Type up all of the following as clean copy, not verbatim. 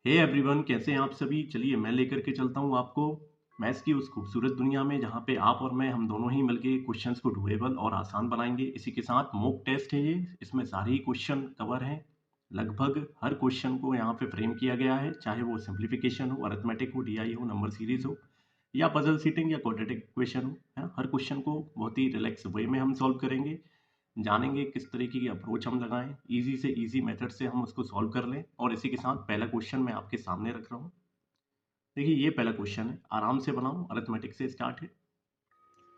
Hey everyone, कैसे हैं आप सभी। चलिए मैं लेकर के चलता हूँ आपको मैथ्स की उस खूबसूरत दुनिया में जहाँ पे आप और मैं हम दोनों ही मिलके क्वेश्चंस को डुएबल और आसान बनाएंगे। इसी के साथ मॉक टेस्ट है ये, इसमें सारे ही क्वेश्चन कवर हैं। लगभग हर क्वेश्चन को यहाँ पे फ्रेम किया गया है, चाहे वो सिंप्लीफिकेशन हो, अरिथमेटिक हो, डीआई हो, नंबर सीरीज हो, या पजल सीटिंग या क्वाड्रेटिक क्वेश्चन हो, है ना। हर क्वेश्चन को बहुत ही रिलैक्स वे में हम सॉल्व करेंगे। जानेंगे किस तरीके की अप्रोच हम लगाएं, इजी से इजी मेथड से हम उसको सॉल्व कर लें। और इसी के साथ पहला क्वेश्चन मैं आपके सामने रख रहा हूँ। देखिए ये पहला क्वेश्चन है, आराम से बनाओ, अरिथमेटिक से स्टार्ट है।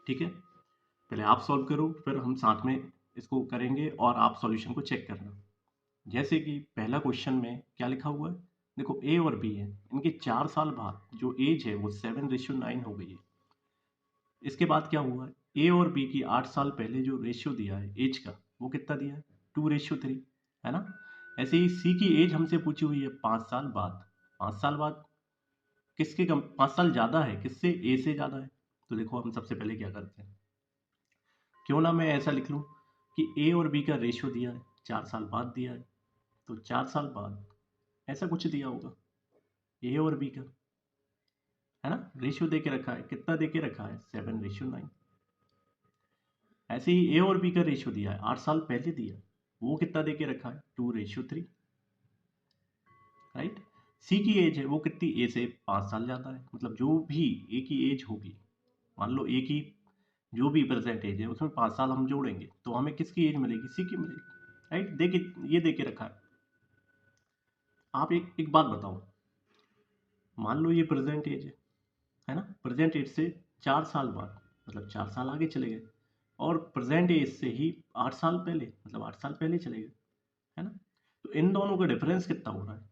ठीक है, पहले आप सॉल्व करो, फिर हम साथ में इसको करेंगे और आप सॉल्यूशन को चेक करना। जैसे कि पहला क्वेश्चन में क्या लिखा हुआ है, देखो ए और बी है, इनके 4 साल बाद जो एज है वो 7:9 हो गई है। इसके बाद क्या हुआ है, ए और बी की 8 साल पहले जो रेशियो दिया है एज का, वो कितना दिया है, 2:3, है ना। ऐसे ही सी की एज हमसे पूछी हुई है 5 साल बाद। 5 साल बाद किसके कम 5 साल ज़्यादा है, किससे, ए से ज़्यादा है। तो देखो हम सबसे पहले क्या करते हैं, क्यों ना मैं ऐसा लिख लूँ कि ए और बी का रेशियो दिया है, 4 साल बाद दिया है, तो 4 साल बाद ऐसा कुछ दिया होगा ए और बी का, है ना। रेशियो दे के रखा है, कितना दे के रखा है, 7:9। ऐसे ही ए और बी का रेशियो दिया है, 8 साल पहले दिया, वो कितना दे के रखा है, 2:3, राइट। सी की एज है वो कितनी, ए से 5 साल ज़्यादा है, मतलब जो भी ए की एज होगी, मान लो ए की जो भी प्रेजेंट एज है उसमें 5 साल हम जोड़ेंगे तो हमें किसकी एज मिलेगी, सी की मिलेगी, राइट। ये दे के रखा है। आप एक एक बात बताओ, मान लो ये प्रेजेंट एज है ना, प्रेजेंट एज से 4 साल बाद, मतलब 4 साल आगे चले गए, और प्रेजेंट एज से ही 8 साल पहले, मतलब 8 साल पहले चले गए, है ना। तो इन दोनों का डिफरेंस कितना हो रहा है,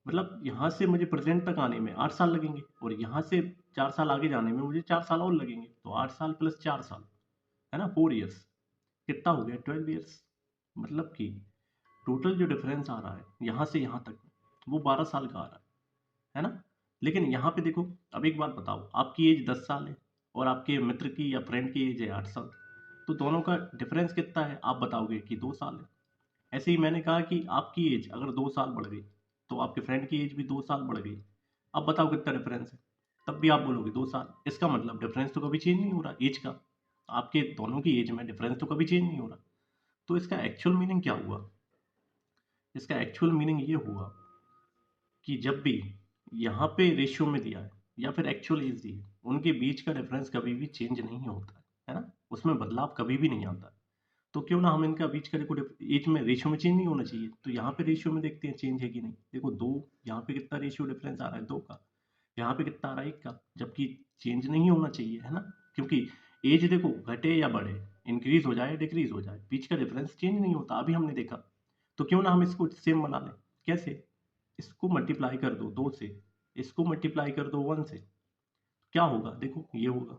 मतलब यहाँ से मुझे प्रेजेंट तक आने में 8 साल लगेंगे, और यहाँ से 4 साल आगे जाने में मुझे 4 साल और लगेंगे, तो 8 साल प्लस 4 साल, है ना, 4 ईयर्स, कितना हो गया, 12 ईयर्स। मतलब कि टोटल जो डिफरेंस आ रहा है यहाँ से यहाँ तक, वो 12 साल का आ रहा है ना। लेकिन यहाँ पे देखो, अब एक बात बताओ, आपकी एज 10 साल है और आपके मित्र की या फ्रेंड की एज है 8 साल, तो दोनों का डिफरेंस कितना है, आप बताओगे कि 2 साल है। ऐसे ही मैंने कहा कि आपकी एज अगर 2 साल बढ़ गई, तो आपके फ्रेंड की एज भी 2 साल बढ़ गई। अब बताओ कितना डिफरेंस है, तब भी आप बोलोगे 2 साल। इसका मतलब डिफरेंस तो कभी चेंज नहीं हो रहा एज का, आपके दोनों की एज में डिफरेंस तो कभी चेंज नहीं हो रहा। तो इसका एक्चुअल मीनिंग क्या हुआ, इसका एक्चुअल मीनिंग ये हुआ कि जब भी यहाँ पे रेशियो में दिया है या फिर एक्चुअल एज दी है, उनके बीच का डिफरेंस कभी भी चेंज नहीं होता है ना, उसमें बदलाव कभी भी नहीं आता। तो क्यों ना हम इनका बीच का देखो, एज में रेशियो में चेंज नहीं होना चाहिए, तो यहाँ पे रेशियो में देखते हैं चेंज है कि नहीं। देखो दो, यहाँ पे कितना रेशियो डिफरेंस आ रहा है, 2 का, यहाँ पे कितना आ रहा है, 1 का, जबकि चेंज नहीं होना चाहिए, है ना। क्योंकि एज देखो घटे या बढ़े, इंक्रीज हो जाए डिक्रीज हो जाए, बीच का डिफरेंस चेंज नहीं होता, अभी हमने देखा। तो क्यों ना हम इसको सेम बना लें। कैसे, इसको मल्टीप्लाई कर दो 2 से, इसको मल्टीप्लाई कर दो 1 से, क्या होगा, देखो ये होगा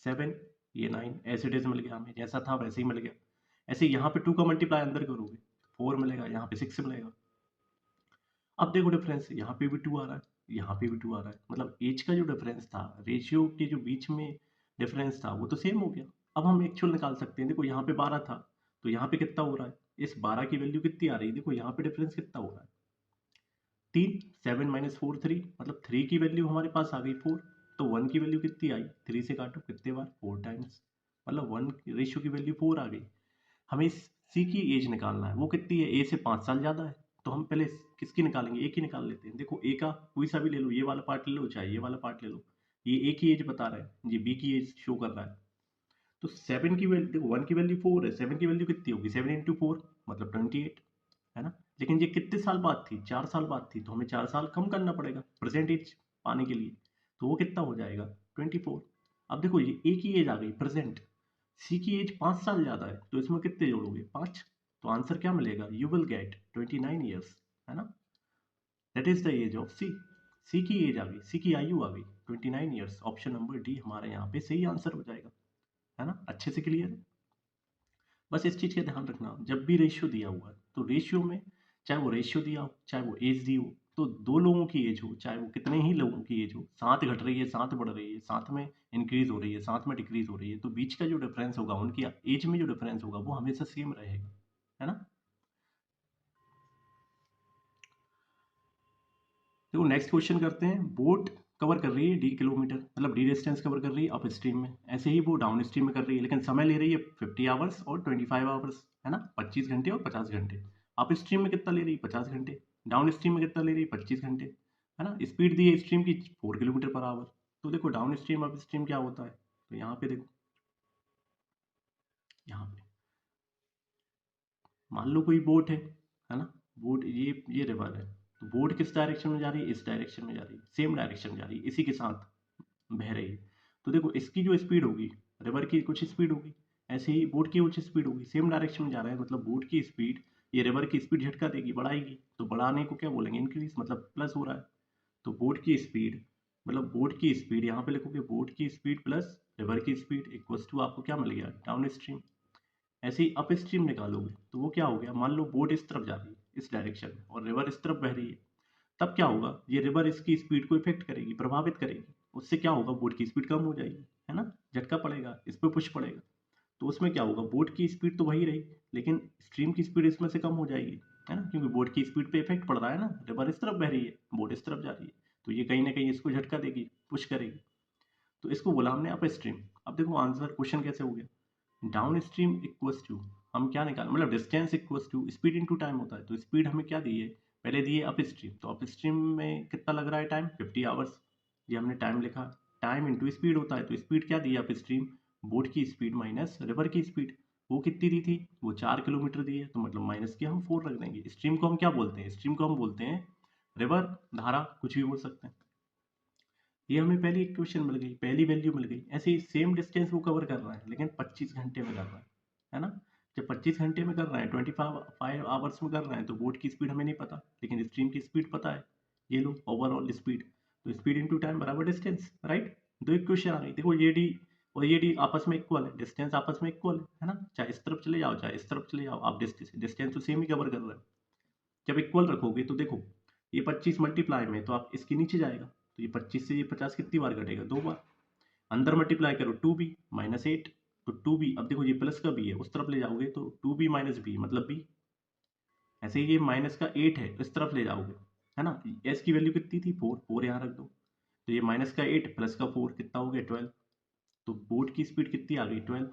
7, ये 9, एज इट इज मिल गया हमें, जैसा था वैसे ही मिल गया। ऐसे यहाँ पे 2 का मल्टीप्लाई अंदर करोगे 4 मिलेगा, यहाँ पे 6 मिलेगा। अब देखो डिफरेंस, यहाँ पे भी 2 आ रहा है, यहाँ पे भी 2 आ रहा है, मतलब एज का जो डिफरेंस था, रेशियो के जो बीच में डिफरेंस था, वो तो सेम हो गया। अब हम एक्चुअल निकाल सकते हैं, देखो यहाँ पे 12 था, तो यहाँ पे कितना हो रहा है, इस 12 की वैल्यू कितनी आ रही है, देखो यहाँ पे डिफरेंस कितना हो रहा है, 3, 7 - 4 3, मतलब 3 की वैल्यू हमारे पास आ गई 4, तो 1 की वैल्यू कितनी आई, 3 से काटो कितने बार, 4 टाइम्स, मतलब 1 रेशियो की वैल्यू 4 आ गई। हमें सी की एज निकालना है, वो कितनी है, ए से 5 साल ज़्यादा है, तो हम पहले किसकी निकालेंगे, ए की निकाल लेते हैं। देखो ए का कोई सा भी ले लो, ये वाला पार्ट ले लो चाहे ये वाला पार्ट ले लो, ये ए की एज बता रहा है, ये बी की एज शो कर रहा है। तो 7 की वैल्यू देखो, 1 की वैल्यू 4 है, 7 की वैल्यू कितनी होगी, 7 × 4 मतलब 28, है ना। लेकिन ये कितने साल बाद थी, 4 साल बाद थी, तो हमें 4 साल कम करना पड़ेगा प्रेजेंट एज पाने के लिए, तो वो कितना हो जाएगा, 24। अब देखो ये ए की एज आ गई प्रेजेंट, सी की एज 5 साल ज़्यादा है, तो इसमें कितने जोड़ोगे, 5, तो आंसर क्या मिलेगा, यू विल गेट 29 ईयर्स, है ना। That is the age of C. C की एज आ गई, सी की आयु आ गई 29 ईयर्स, ऑप्शन नंबर डी हमारे यहाँ पे सही आंसर हो जाएगा, है ना। अच्छे से क्लियर है। बस इस चीज़ का ध्यान रखना, जब भी रेशियो दिया हुआ है तो रेशियो में, चाहे वो रेशियो दिया हो चाहे वो एज दी हो, तो दो लोगों की एज हो, चाहे वो कितने ही लोगों की एज हो, साथ घट रही है साथ बढ़ रही है, साथ में इंक्रीज हो रही है साथ में डिक्रीज हो रही है, तो बीच का जो डिफरेंस होगा, उनकी एज में जो डिफरेंस होगा वो हमेशा सेम रहेगा, है ना। देखो नेक्स्ट क्वेश्चन करते हैं। बोट कवर कर रही है d किलोमीटर, मतलब d डिस्टेंस कवर कर रही है अप स्ट्रीम में, ऐसे ही वो डाउन स्ट्रीम में कर रही है, लेकिन समय ले रही है 50 आवर्स और 25 आवर्स, है ना, 25 घंटे और 50 घंटे। अप स्ट्रीम में कितना ले रही है? 50 घंटे। डाउन स्ट्रीम में कितना ले रही है? 25 घंटे, है ना। स्पीड दी है स्ट्रीम की 4 किलोमीटर पर आवर। तो देखो डाउन स्ट्रीम अप स्ट्रीम क्या होता है, तो यहाँ पे देखो, यहाँ पे मान लो कोई बोट है ना, बोट ये रिवर है, तो बोट किस डायरेक्शन में जा रही है? इस डायरेक्शन में जा रही है, सेम डायरेक्शन में जा रही है, इसी के साथ बह रही है। तो देखो इसकी जो स्पीड होगी, रिवर की कुछ स्पीड होगी, ऐसे ही बोट की कुछ स्पीड होगी, सेम डायरेक्शन में जा रहा है, मतलब बोट की स्पीड ये रिवर की स्पीड झटका देगी, बढ़ाएगी। तो बढ़ाने को क्या बोलेंगे? इंक्रीज, मतलब प्लस हो रहा है। तो बोट की स्पीड, मतलब बोट की स्पीड यहाँ पे लिखोगे, बोट की स्पीड प्लस रिवर की स्पीड इक्वल्स टू आपको क्या मिल गया? Down stream. ऐसे ही अप स्ट्रीम निकालोगे तो वो क्या हो गया? मान लो बोट इस तरफ जा रही है, इस डायरेक्शन में, और रिवर इस तरफ बह रही है, तब क्या होगा? ये रिवर इसकी स्पीड को इफेक्ट करेगी, प्रभावित करेगी। उससे क्या होगा? बोट की स्पीड कम हो जाएगी, है ना, झटका पड़ेगा, इस पर पुश पड़ेगा। तो उसमें क्या होगा? बोट की स्पीड तो वही रही, लेकिन स्ट्रीम की स्पीड इसमें से कम हो जाएगी, है ना, क्योंकि बोट की स्पीड पे इफेक्ट पड़ रहा है ना, रिवर इस तरफ बह रही है, बोट इस तरफ जा रही है, तो ये कहीं ना कहीं इसको झटका देगी, पुश करेगी। तो इसको बोला हमने अप स्ट्रीम। अब देखो आंसर, क्वेश्चन कैसे हो गया? डाउन स्ट्रीम इक्वल्स टू, हम क्या निकाल, मतलब distance equals to speed into time होता है। तो स्पीड हमें क्या दी है? पहले दी है अप स्ट्रीम, तो अप स्ट्रीम में कितना लग रहा है टाइम? 50 आवर्स, ये हमने टाइम लिखा। टाइम इंटू स्पीड होता है, तो स्पीड क्या दी है अप स्ट्रीम? बोट की स्पीड माइनस रिवर की स्पीड। वो कितनी दी थी? वो 4 किलोमीटर दी है, तो मतलब माइनस के हम 4 रख देंगे। स्ट्रीम को हम क्या बोलते हैं? स्ट्रीम को हम बोलते हैं रिवर, धारा, कुछ भी बोल सकते हैं। ये हमें पहली इक्वेशन मिल गई, पहली वैल्यू मिल गई। ऐसे ही सेम डिस्टेंस वो कवर कर रहा है, लेकिन 25 घंटे में कर रहा है ना। जब 25 घंटे में कर रहा है, 25 आवर्स में कर रहा है, तो बोट की स्पीड हमें नहीं पता, लेकिन स्ट्रीम की स्पीड पता है। ये लो ओवरऑल स्पीड, तो स्पीड इंटू टाइम बराबर डिस्टेंस, राइट। दो इक्वेशन आ गई। देखो ये डी और ये डी आपस में इक्वल है, डिस्टेंस आपस में इक्वल है ना, चाहे इस तरफ चले जाओ चाहे इस तरफ चले जाओ, आप डिस्टेंस तो सेम ही कवर कर रहे हो। जब इक्वल रखोगे तो देखो, ये 25 मल्टीप्लाई में, तो आप इसके नीचे जाएगा, तो ये 25 से ये 50 कितनी बार कटेगा? 2 बार। अंदर मल्टीप्लाई करो 2b माइनस 8, तो 2b, अब देखो ये प्लस का b है, उस तरफ ले जाओगे तो 2b माइनस b मतलब b। ऐसे ही ये माइनस का 8 है, इस तरफ ले जाओगे, है ना। s की वैल्यू कितनी थी? 4, 4 यहाँ रख दो। तो ये माइनस का 8 प्लस का 4 कितना हो गया? 12। तो बोट की स्पीड कितनी आ गई? 12।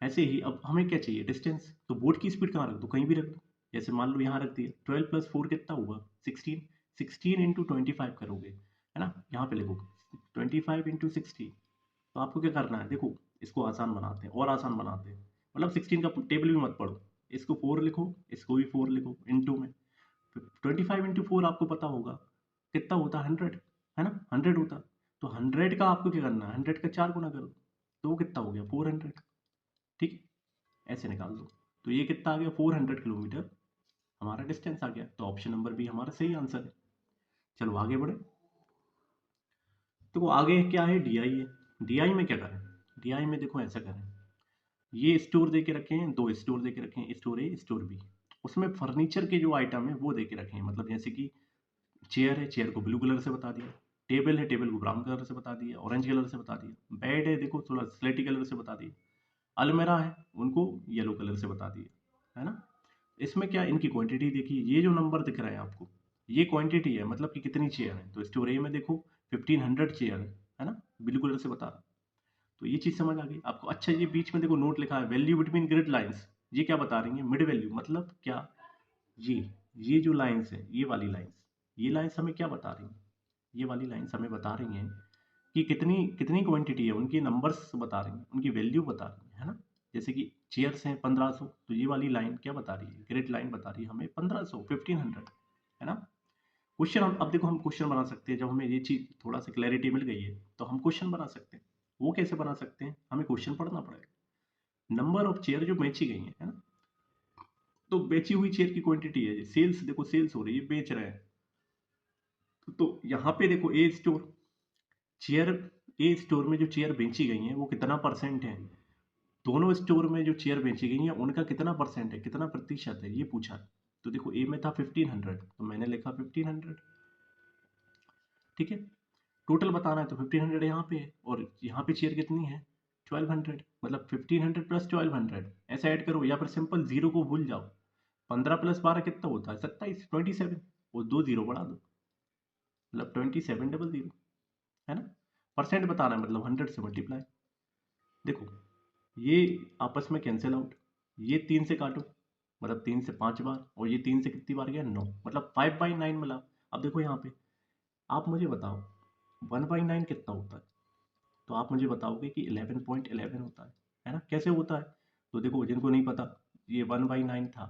ऐसे ही अब हमें क्या चाहिए? डिस्टेंस। तो बोट की स्पीड कहाँ रख दो? कहीं भी रख दो। जैसे मान लो यहाँ रख दिया, 12 प्लस 4 कितना हुआ? 16। 16 इंटू 25 करोगे, है ना, यहाँ पे लिखो 25 इंटू 16। तो आपको क्या करना है? देखो इसको आसान बनाते हैं और आसान बनाते हैं, मतलब 16 का टेबल भी मत पढ़ो, इसको 4 लिखो, इसको भी 4 लिखो इंटू में। 25 इंटू 4 आपको पता होगा कितना होता है? 100, है ना, 100 होता। तो 100 का आपको क्या करना है? 100 का 4 गुना करो, तो वो कितना हो गया? 400। ठीक है, ऐसे निकाल दो। तो ये कितना आ गया? 400 किलोमीटर हमारा डिस्टेंस आ गया। तो ऑप्शन नंबर बी हमारा सही आंसर है। चलो आगे बढ़े। तो आगे क्या है? डीआई है। डीआई में क्या करें? डीआई में देखो ऐसा करें, ये स्टोर दे के रखे हैं, दो स्टोर दे के रखे हैं, स्टोर ए स्टोर बी। उसमें फर्नीचर के जो आइटम है वो दे के रखे हैं, मतलब जैसे कि चेयर है, चेयर को ब्लू कलर से बता दिया, टेबल है, टेबल को ब्राउन कलर से बता दिया, ऑरेंज कलर से बता दिया, बेड है देखो थोड़ा स्लेटी कलर से बता दिया, अलमेरा है उनको येलो कलर से बता दिया, है ना। इसमें क्या इनकी क्वांटिटी देखिए, ये जो नंबर दिख रहा है आपको, ये क्वांटिटी है, मतलब कि कितनी चेयर है। तो स्टोर ए में देखो 1500 चेयर है ना, ब्लू कलर से बता रहा। तो ये चीज़ समझ आ गई आपको। अच्छा ये बीच में देखो नोट लिखा है, वैल्यू बिटवीन ग्रिड लाइंस, ये क्या बता रही है? मिड वैल्यू, मतलब क्या? ये ये जो लाइंस है, ये वाली लाइंस, ये लाइंस हमें क्या बता रही हैं? ये वाली लाइंस हमें बता रही हैं कि कितनी कितनी क्वांटिटी है, उनके नंबर्स बता रही हैं, उनकी वैल्यू बता रही है ना। जैसे कि चेयर्स हैं 1500, तो ये वाली लाइन क्या बता रही है? ग्रिड लाइन बता रही है हमें 1500, 1500, है ना। क्वेश्चन हम अब देखो, हम क्वेश्चन बना सकते हैं, जब हमें ये चीज़ थोड़ा सा क्लैरिटी मिल गई है तो हम क्वेश्चन बना सकते हैं। वो कैसे बना सकते हैं? हमें क्वेश्चन पढ़ना पड़ेगा। नंबर ऑफ चेयर जो बेची गई है ना, तो बेची हुई चेयर की क्वांटिटी है, सेल्स देखो, सेल्स हो रही है, बेच रहे हैं। तो यहाँ पे देखो ए स्टोर, चेयर, ए स्टोर में जो चेयर बेची गई हैं वो कितना परसेंट है, दोनों स्टोर में जो चेयर बेची गई हैं उनका कितना परसेंट है, कितना प्रतिशत है, ये पूछा। तो देखो ए में था 1500, तो मैंने लिखा 1500। ठीक है, टोटल बताना है तो 1500 यहाँ पे है, और यहाँ पे चेयर कितनी है? 1200, मतलब 1500 प्लस 1200 ऐसा ऐड करो, या फिर सिंपल जीरो को भूल जाओ। 15 प्लस 12 कितना होता है? 27, 27, और 2 जीरो बढ़ा दो, मतलब 2700 है ना। परसेंट बताना है मतलब 100 से मल्टीप्लाई। देखो ये आपस में कैंसिल आउट, ये 3 से काटो मतलब 3 से 5 बार, और ये 3 से कितनी बार गया 9, मतलब 5/9 मिला। अब देखो यहाँ पे आप मुझे बताओ 1/9 कितना होता है, तो आप मुझे बताओगे कि 11.11 होता है ना। कैसे होता है, तो देखो जिनको नहीं पता, ये 1/9 था,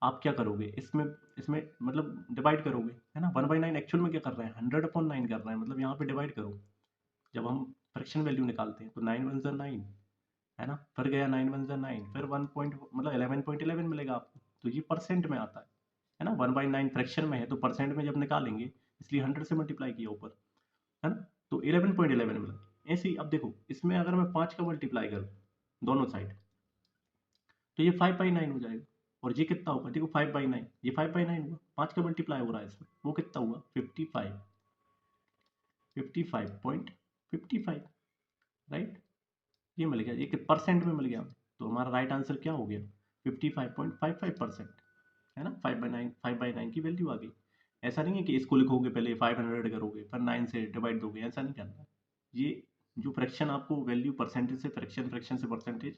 आप क्या करोगे इसमें, इसमें मतलब डिवाइड करोगे है ना। 1/9 एक्चुअल में क्या कर रहे हैं, 100/9 कर रहे हैं, मतलब यहाँ पे डिवाइड करो। जब हम फ्रैक्शन वैल्यू निकालते हैं तो 9 वन ज़ा 9 है ना, फिर गया 9 वन ज़ा 9, फिर 1 पॉइंट मतलब 11.11 मिलेगा आपको, तो ये परसेंट में आता है ना। 1/9 फ्रैक्शन में है तो परसेंट में जब निकालेंगे, इसलिए 100 से मल्टीप्लाई किया ऊपर, है ना, तो 11.11 मिला। ऐसे ही अब देखो इसमें अगर मैं 5 का मल्टीप्लाई करूँ दोनों साइड, तो ये 5/9 हो जाएगा। और ये कितना होगा, देखो 5/9, ये 5/9 हुआ, 5 का मल्टीप्लाई हो रहा है इसमें, वो कितना हुआ 55, 55.55, राइट। ये मिल गया, ये परसेंट में मिल गया हमें, तो हमारा राइट आंसर क्या हो गया 55.55%, है ना। 5/9 की वैल्यू आ गई। ऐसा नहीं है कि इसको लिखोगे पहले 500 करोगे फिर 9 से डिवाइड दोगे, ऐसा नहीं करना है। ये जो फ्रैक्शन आपको वैल्यू परसेंटेज से फ्रैक्शन, फ्रैक्शन से परसेंटेज,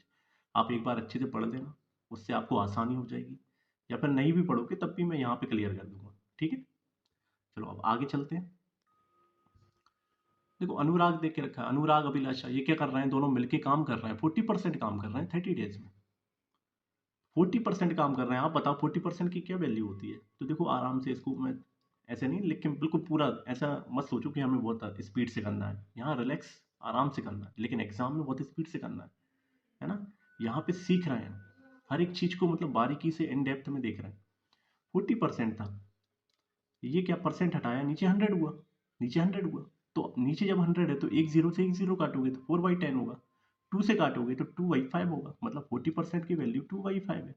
आप एक बार अच्छे से पढ़ लेना, उससे आपको आसानी हो जाएगी। या फिर नहीं भी पढ़ोगे तब भी मैं यहाँ पे क्लियर कर दूंगा, ठीक है। चलो अब आगे चलते हैं। देखो अनुराग देख के रखा है, अनुराग अभिलाषा, ये क्या कर रहे हैं, दोनों मिलके काम कर रहे हैं, 40% काम कर रहे हैं 30 डेज में। 40% काम कर रहे हैं, आप बताओ 40% की क्या वैल्यू होती है। तो देखो आराम से इसको मैं ऐसे नहीं लिख के बिल्कुल पूरा ऐसा मत सोचो कि हमें बहुत स्पीड से करना है, यहाँ रिलैक्स आराम से करना है, लेकिन एग्जाम में बहुत स्पीड से करना है ना। यहाँ पे सीख रहे हैं हर एक चीज को, मतलब बारीकी से इन डेप्थ में देख रहे हैं। 40% था, ये क्या परसेंट हटाया, नीचे 100 हुआ, नीचे 100 हुआ, तो नीचे जब 100 है तो एक जीरो से एक जीरो काटोगे तो 4/10 होगा, 2 से काटोगे तो 2/5 होगा, मतलब 40% की वैल्यू 2/5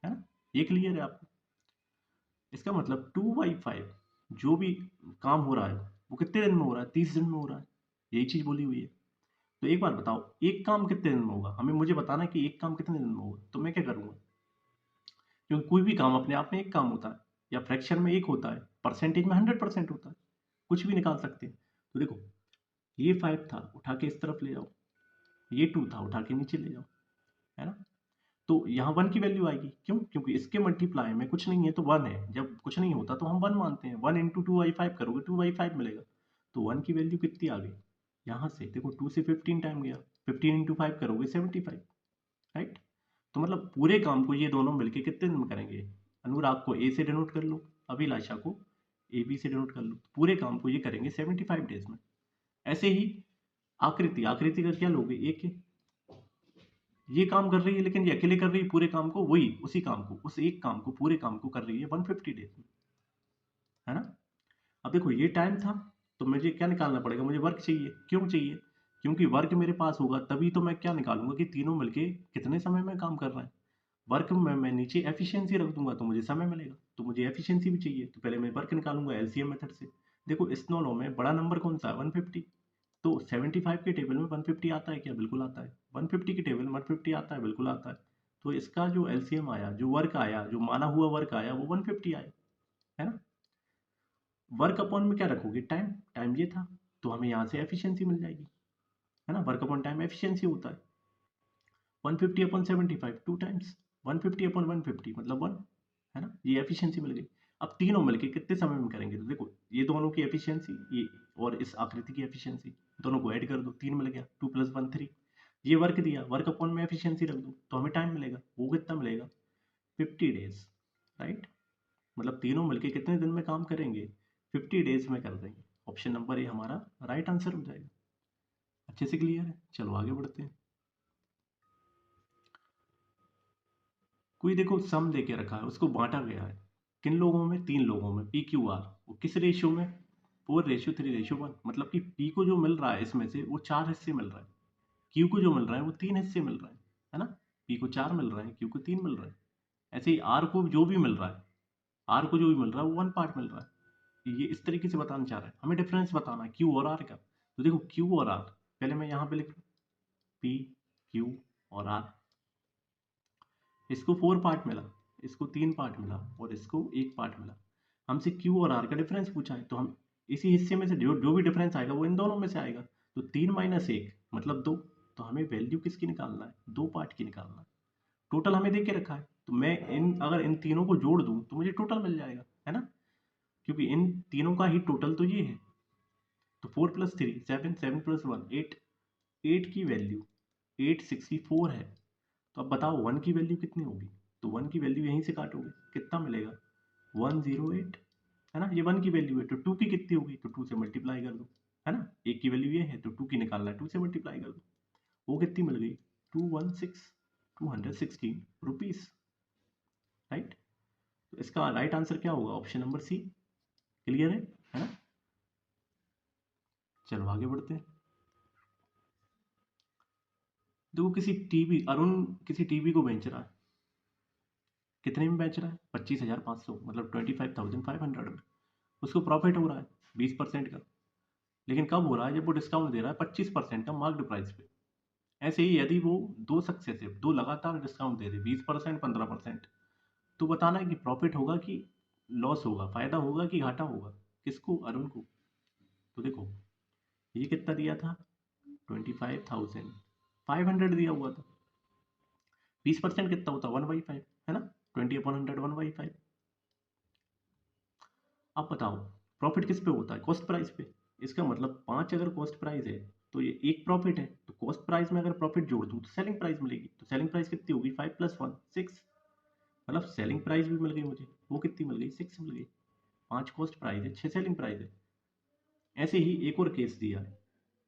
है ना। ये क्लियर है आपको, इसका मतलब 2/5 जो भी काम हो रहा है वो कितने दिन में हो रहा है, 30 दिन में हो रहा है, यही चीज बोली हुई है। तो एक बार बताओ एक काम कितने दिन में होगा, हमें मुझे बताना है कि एक काम कितने दिन में होगा, तो मैं क्या करूंगा, क्योंकि कोई भी काम अपने आप में एक काम होता है, या फ्रैक्शन में एक होता है, परसेंटेज में 100% होता है, कुछ भी निकाल सकते हैं। तो देखो ये 5 था, उठा के इस तरफ ले जाओ, ये 2 था, उठा के नीचे ले जाओ, है ना। तो यहाँ 1 की वैल्यू आएगी, क्यों, क्योंकि इसके मल्टीप्लाई में कुछ नहीं है तो 1 है, जब कुछ नहीं होता तो हम 1 मानते हैं। 1 इंटू 2/5 करोगे 2/5 मिलेगा, तो 1 की वैल्यू कितनी आ गई, यहाँ से देखो 2 से 15 टाइम गया, 15 इंटू 5 करोगे 75, राइट। तो मतलब पूरे काम को ये दोनों मिलके कितने दिन में करेंगे, अनुराग को ए से डिनोट कर लो, अभिलाषा को ए बी से डिनोट कर लो, पूरे काम को ये करेंगे 75 डेज में। ऐसे ही आकृति, आकृति का क्या लोगे, एक है, ये काम कर रही है लेकिन ये अकेले कर रही है पूरे काम को, वही उसी काम को, उस एक काम को, पूरे काम को कर रही है 150 डेज में, है ना। अब देखो ये टाइम था, तो मुझे क्या निकालना पड़ेगा, मुझे वर्क चाहिए, क्यों चाहिए, क्योंकि वर्क मेरे पास होगा तभी तो मैं क्या निकालूंगा कि तीनों मिलके कितने समय में काम कर रहे हैं। वर्क में मैं नीचे एफिशिएंसी रख दूंगा तो मुझे समय मिलेगा, तो मुझे एफिशिएंसी भी चाहिए, तो पहले मैं वर्क निकालूंगा एलसीएम मेथड से। देखो स्नो लॉ में बड़ा नंबर कौन सा है 150, तो 75 के टेबल में 150 आता है क्या, बिल्कुल आता है। 150 के टेबल में 150 आता है, बिल्कुल आता है। तो इसका जो एलसीएम आया, जो वर्क आया, जो माना हुआ वर्क आया, वो 150 आया, है ना। वर्क अपॉन में क्या रखोगे, टाइम, टाइम ये था, तो हमें यहाँ से एफिशिएंसी मिल जाएगी, है ना। वर्क अपॉन टाइम एफिशिएंसी होता है, 150 अपॉन 75 टू टाइम्स, 150 अपॉन 150 मतलब 1, है ना, ये एफिशिएंसी मिल गई। अब तीनों मिलके कितने समय में करेंगे, तो देखो ये दोनों की एफिशिएंसी, ये और इस आकृति की एफिशिएंसी, दोनों को ऐड कर दो, 3 मिल गया, 2 + 1 3। ये वर्क दिया, वर्क अपॉन में एफिशिएंसी रख दो तो हमें टाइम मिलेगा, वो कितना मिलेगा 50 डेज, राइट। मतलब तीनों मिलके कितने दिन में काम करेंगे, 50 डेज में कर देंगे। ऑप्शन नंबर ए हमारा राइट आंसर हो जाएगा। अच्छे से क्लियर है, चलो आगे बढ़ते हैं। कोई देखो सम दे के रखा है, उसको बांटा गया है, किन लोगों में, 3 लोगों में, पी क्यू आर, वो किस रेशियो में, 4:3:1, मतलब कि पी को जो मिल रहा है इसमें से वो 4 हिस्से मिल रहा है, क्यू को जो मिल रहा है वो 3 हिस्से मिल रहा है ना। पी को 4 मिल रहा है, क्यू को 3 मिल रहा है। ऐसे ही आर को जो भी मिल रहा है, आर को जो भी मिल रहा है वो 1 पार्ट मिल रहा है। ये इस तरीके से बताना चाह रहा है, हमें डिफरेंस बताना है क्यू और आर का। तो देखो क्यू और आर, पहले मैं यहाँ पे लिख लूँ पी, क्यू और आर, इसको 4 पार्ट मिला, इसको 3 पार्ट मिला और इसको 1 पार्ट मिला। हमसे क्यू और आर का डिफरेंस पूछा है, तो हम इसी हिस्से में से जो जो भी डिफरेंस आएगा वो इन दोनों में से आएगा। तो 3 माइनस 1 मतलब 2। तो हमें वैल्यू किसकी निकालना है? 2 पार्ट की निकालना है। टोटल हमें दे के रखा है, तो मैं अगर इन तीनों को जोड़ दूं तो मुझे टोटल मिल जाएगा, है ना, क्योंकि इन तीनों का ही टोटल तो ये है। तो 4 प्लस 3 7, 7 प्लस 1 8, 8 की वैल्यू 864 है। तो अब बताओ 1 की वैल्यू कितनी होगी? तो 1 की वैल्यू यहीं से काटोगे, कितना मिलेगा? 108, है ना, ये 1 की वैल्यू है। तो 2 की कितनी होगी? तो 2 से मल्टीप्लाई कर दो, है ना, 1 की वैल्यू ये है तो 2 की निकालना है, 2 से मल्टीप्लाई कर दो। वो कितनी मिल गई? 216 रुपीज, राइट। तो इसका राइट आंसर क्या होगा? ऑप्शन नंबर सी। क्लियर है ना? चलो आगे बढ़ते हैं। देखो अरुण किसी टीवी को बेच रहा है। कितने में बेच रहा है? 25,500, मतलब 25,500 में। उसको प्रॉफिट हो रहा है 20% का। लेकिन कब हो रहा है? जब वो डिस्काउंट दे रहा है 25% का मार्क्ड प्राइस पे। ऐसे ही यदि वो दो लगातार डिस्काउंट दे दे, 20%, 15%, तो बताना है कि प्रॉफिट होगा कि लॉस होगा, फायदा होगा कि घाटा होगा, किसको? अरुण को। तो देखो, ये कितना दिया था? 25,500 दिया हुआ था। 20% कितना होता? 1/5, है ना, 20/100 1/5। अब बताओ प्रॉफिट किस पे होता है? कॉस्ट प्राइस पे। इसका मतलब 5 अगर कॉस्ट प्राइस है तो ये एक प्रॉफिट है, तो कॉस्ट प्राइस में अगर प्रॉफिट जोड़ दूं तो सेलिंग प्राइस मिलेगी। तो सेलिंग प्राइस कितनी होगी? 5 + 1 6, मतलब सेलिंग प्राइस भी मिल गई मुझे। वो कितनी मिल गई? 6 मिल गई। 5 कॉस्ट प्राइस है, 6 सेलिंग प्राइस है। ऐसे ही एक और केस दिया है।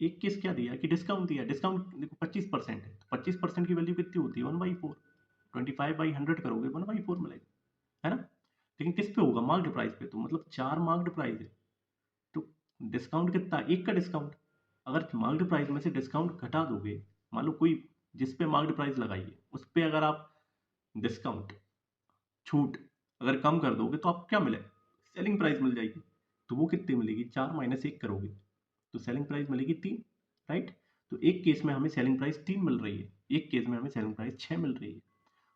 एक केस क्या दिया कि डिस्काउंट दिया। डिस्काउंट देखो 25% है, तो 25% की वैल्यू कितनी होती है? 1/4। 25/100 करोगे 1/4 मिलेगा, है ना। लेकिन किस पे होगा? मार्क्ड प्राइस पे। तो मतलब 4 मार्क्ड प्राइस है, तो डिस्काउंट कितना? एक का डिस्काउंट। अगर मार्क्ड प्राइस में से डिस्काउंट घटा दोगे, मान लो कोई जिस पे मार्क्ड प्राइस लगाई है उस पे अगर आप डिस्काउंट, छूट अगर कम कर दोगे तो आपको क्या मिले? सेलिंग प्राइस मिल जाएगी। तो वो कितनी मिलेगी? 4 माइनस 1 करोगे तो सेलिंग प्राइस मिलेगी 3, राइट। तो एक केस में हमें सेलिंग प्राइस 3 मिल रही है, एक केस में हमें सेलिंग प्राइस 6 मिल रही है।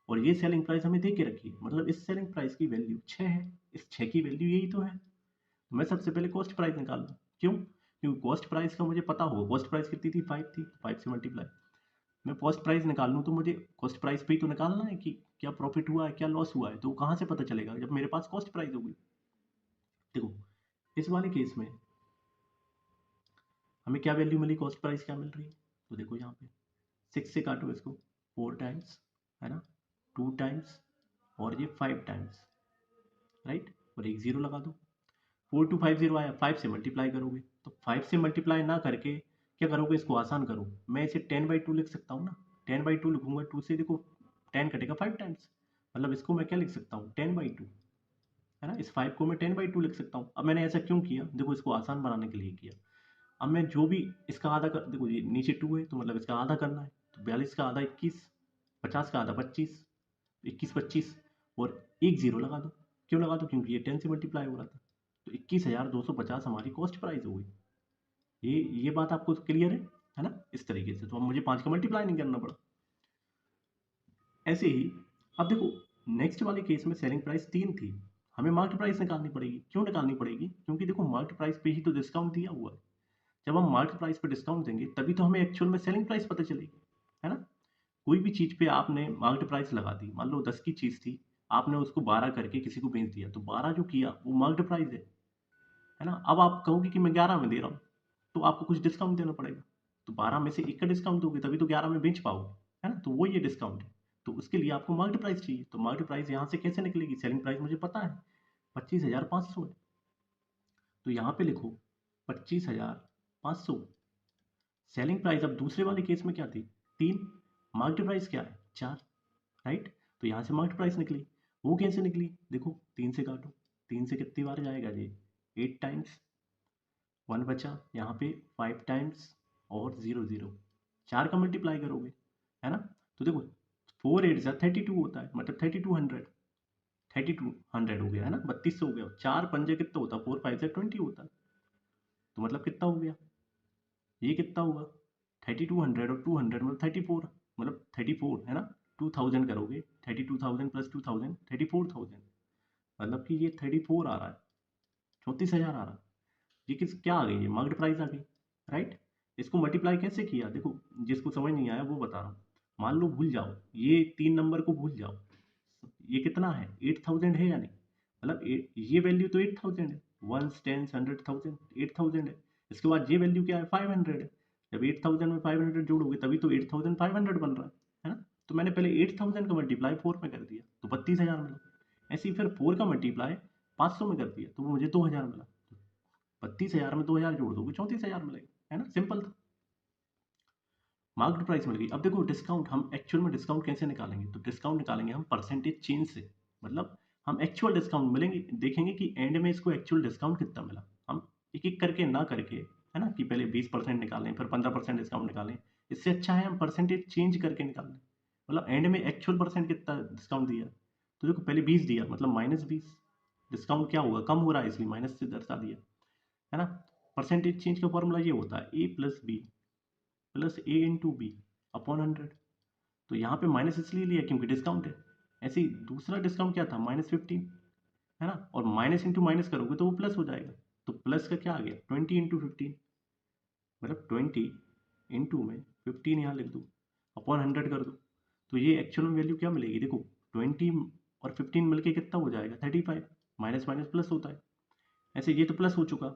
और ये सेलिंग प्राइस हमें दे के रखी है, मतलब इस सेलिंग प्राइस की वैल्यू 6 है। इस 6 की वैल्यू यही तो है। तो मैं सबसे पहले कॉस्ट प्राइस निकाल दूँ। क्यों? क्योंकि कॉस्ट प्राइस का मुझे पता होगा। कॉस्ट प्राइस कितनी थी? 5 थी, 5 से मल्टीप्लाई। मैं कॉस्ट प्राइस निकाल लूँ तो मुझे कॉस्ट प्राइस पे ही तो निकालना है कि क्या प्रॉफिट हुआ है, क्या लॉस हुआ है। तो कहाँ से पता चलेगा? जब मेरे पास कॉस्ट प्राइस होगी। देखो इस वाले केस में हमें क्या वैल्यू मिली? कॉस्ट प्राइस क्या मिल रही है? तो देखो यहाँ पे 6 से काटो इसको, 4 टाइम्स, है ना, 2 टाइम्स, और ये 5 टाइम्स, राइट। और एक जीरो लगा दो। 4250 आया, 5 से मल्टीप्लाई करोगे। तो 5 से मल्टीप्लाई ना करके क्या करोगे? इसको आसान करो। मैं इसे 10/2 लिख सकता हूँ ना। 10/2 लिखूंगा, 2 से देखो 10 कटेगा 5 टाइम्स, मतलब इसको मैं क्या लिख सकता हूँ? 10/2, है ना। इस 5 को मैं 10/2 लिख सकता हूँ। अब मैंने ऐसा क्यों किया? देखो इसको आसान बनाने के लिए किया। अब मैं जो भी इसका आधा कर, देखो ये नीचे 2 है तो मतलब इसका आधा करना है। तो 42 का आधा 21, 50 का आधा 25, 21 25, और एक जीरो लगा दो। क्यों लगा दो? क्योंकि ये 10 से मल्टीप्लाई हो रहा था। तो 21,250 हमारी कॉस्ट प्राइस हो गई। ये बात आपको क्लियर है ना? इस तरीके से तो अब मुझे 5 का मल्टीप्लाई नहीं करना पड़ा। ऐसे ही अब देखो नेक्स्ट वाले केस में सेलिंग प्राइस 3 थी, हमें मार्केट प्राइस निकालनी पड़ेगी। क्यों निकालनी पड़ेगी? क्योंकि देखो मार्केट प्राइस पे ही तो डिस्काउंट दिया हुआ है। जब हम मार्केट प्राइस पे डिस्काउंट देंगे तभी तो हमें एक्चुअल में सेलिंग प्राइस पता चलेगी, है ना। कोई भी चीज़ पे आपने मार्केट प्राइस लगा दी, मान लो 10 की चीज़ थी, आपने उसको 12 करके किसी को बेच दिया, तो 12 जो किया वो मार्केट प्राइस है ना। अब आप कहोगे कि मैं 11 में दे रहा हूँ, तो आपको कुछ डिस्काउंट देना पड़ेगा। तो 12 में से एक का डिस्काउंट दोगे तभी तो 11 में बेच पाओगे, है ना। तो वो ये डिस्काउंट है। तो उसके लिए आपको मार्केट प्राइस चाहिए। तो मार्केट प्राइस यहाँ से कैसे निकलेगी? सेलिंग प्राइस मुझे पता है 25,500 है। तो यहाँ पे लिखो 25,500 सेलिंग प्राइस। अब दूसरे वाले केस में क्या थी? 3। मार्केट प्राइस क्या है? 4, राइट। तो यहाँ से मार्केट प्राइस निकली। वो कैसे निकली? देखो 3 से काटो, 3 से कितनी बार जाएगा ये? 8 टाइम्स, 1 बचा यहाँ पे 5 टाइम्स, और 0 0, 4 का मल्टीप्लाई करोगे, है ना। तो देखो 4 8 जा 32 होता है, मतलब 3200, 3200 हो गया, है ना, 3200 हो गया। 4 पंजे कितना होता है? 4 5 से 20 होता है। तो मतलब कितना हो गया? ये कितना होगा? 3200 और 200 मतलब 34, मतलब 34, है ना। 2000 करोगे, 32,000 प्लस 2000 34,000, मतलब कि ये 34 आ रहा है, 34,000 आ रहा है। ये किस क्या आ गई, ये मार्केट प्राइस आ गई, राइट। इसको मल्टीप्लाई कैसे किया, देखो जिसको समझ नहीं आया वो बता रहा हूँ। मान लो भूल जाओ, ये 3 नंबर को भूल जाओ, ये कितना है 8000 है या नहीं, मतलब ये वैल्यू तो 8000 है, वंस टेंस 100,000 8000 है। इसके बाद ये वैल्यू क्या है 500 है। जब 8000 में 500 जोड़ोगे तभी तो 8500 बन रहा है ना। तो मैंने पहले 8000 का मल्टीप्लाई 4 में कर दिया तो 32,000 मिला। ऐसे ही फिर 4 का मल्टीप्लाई 500 में कर दिया तो वो मुझे 2000 मिला। 32,000 में 2000 जोड़ दोगे 34,000 मिलेगा, है ना, सिंपल था। मार्केट प्राइस मिल गई। अब देखो डिस्काउंट, हम एक्चुअल में डिस्काउंट कैसे निकालेंगे, तो डिस्काउंट निकालेंगे हम परसेंटेज चेंज से, मतलब हम एक्चुअल डिस्काउंट मिलेंगे, देखेंगे कि एंड में इसको एक्चुअल डिस्काउंट कितना मिला। हम एक एक करके ना करके, है ना, कि पहले 20% निकालें फिर 15% डिस्काउंट निकालें, इससे अच्छा है हम परसेंटेज चेंज करके निकाल लें, मतलब एंड में एक्चुअल परसेंट कितना डिस्काउंट दिया। तो देखो पहले 20 दिया मतलब -20, डिस्काउंट क्या होगा कम हो रहा है इसलिए माइनस से दर्शा दिया, है ना। परसेंटेज चेंज का फॉर्मूला ये होता है A+B अपॉन 100। तो यहाँ पे माइनस इसलिए लिया क्योंकि डिस्काउंट है। ऐसे ही दूसरा डिस्काउंट क्या था -15, है ना, और माइनस इंटू माइनस करोगे तो वो प्लस हो जाएगा। तो प्लस का क्या आ गया 20 × 15, मतलब 20 इंटू में 15 यहाँ लिख दो अपॉन 100 कर दो। तो ये एक्चुअल में वैल्यू क्या मिलेगी, देखो 20 और 15 मिलके कितना हो जाएगा 35, माइनस माइनस प्लस होता है। ऐसे ये तो प्लस हो चुका।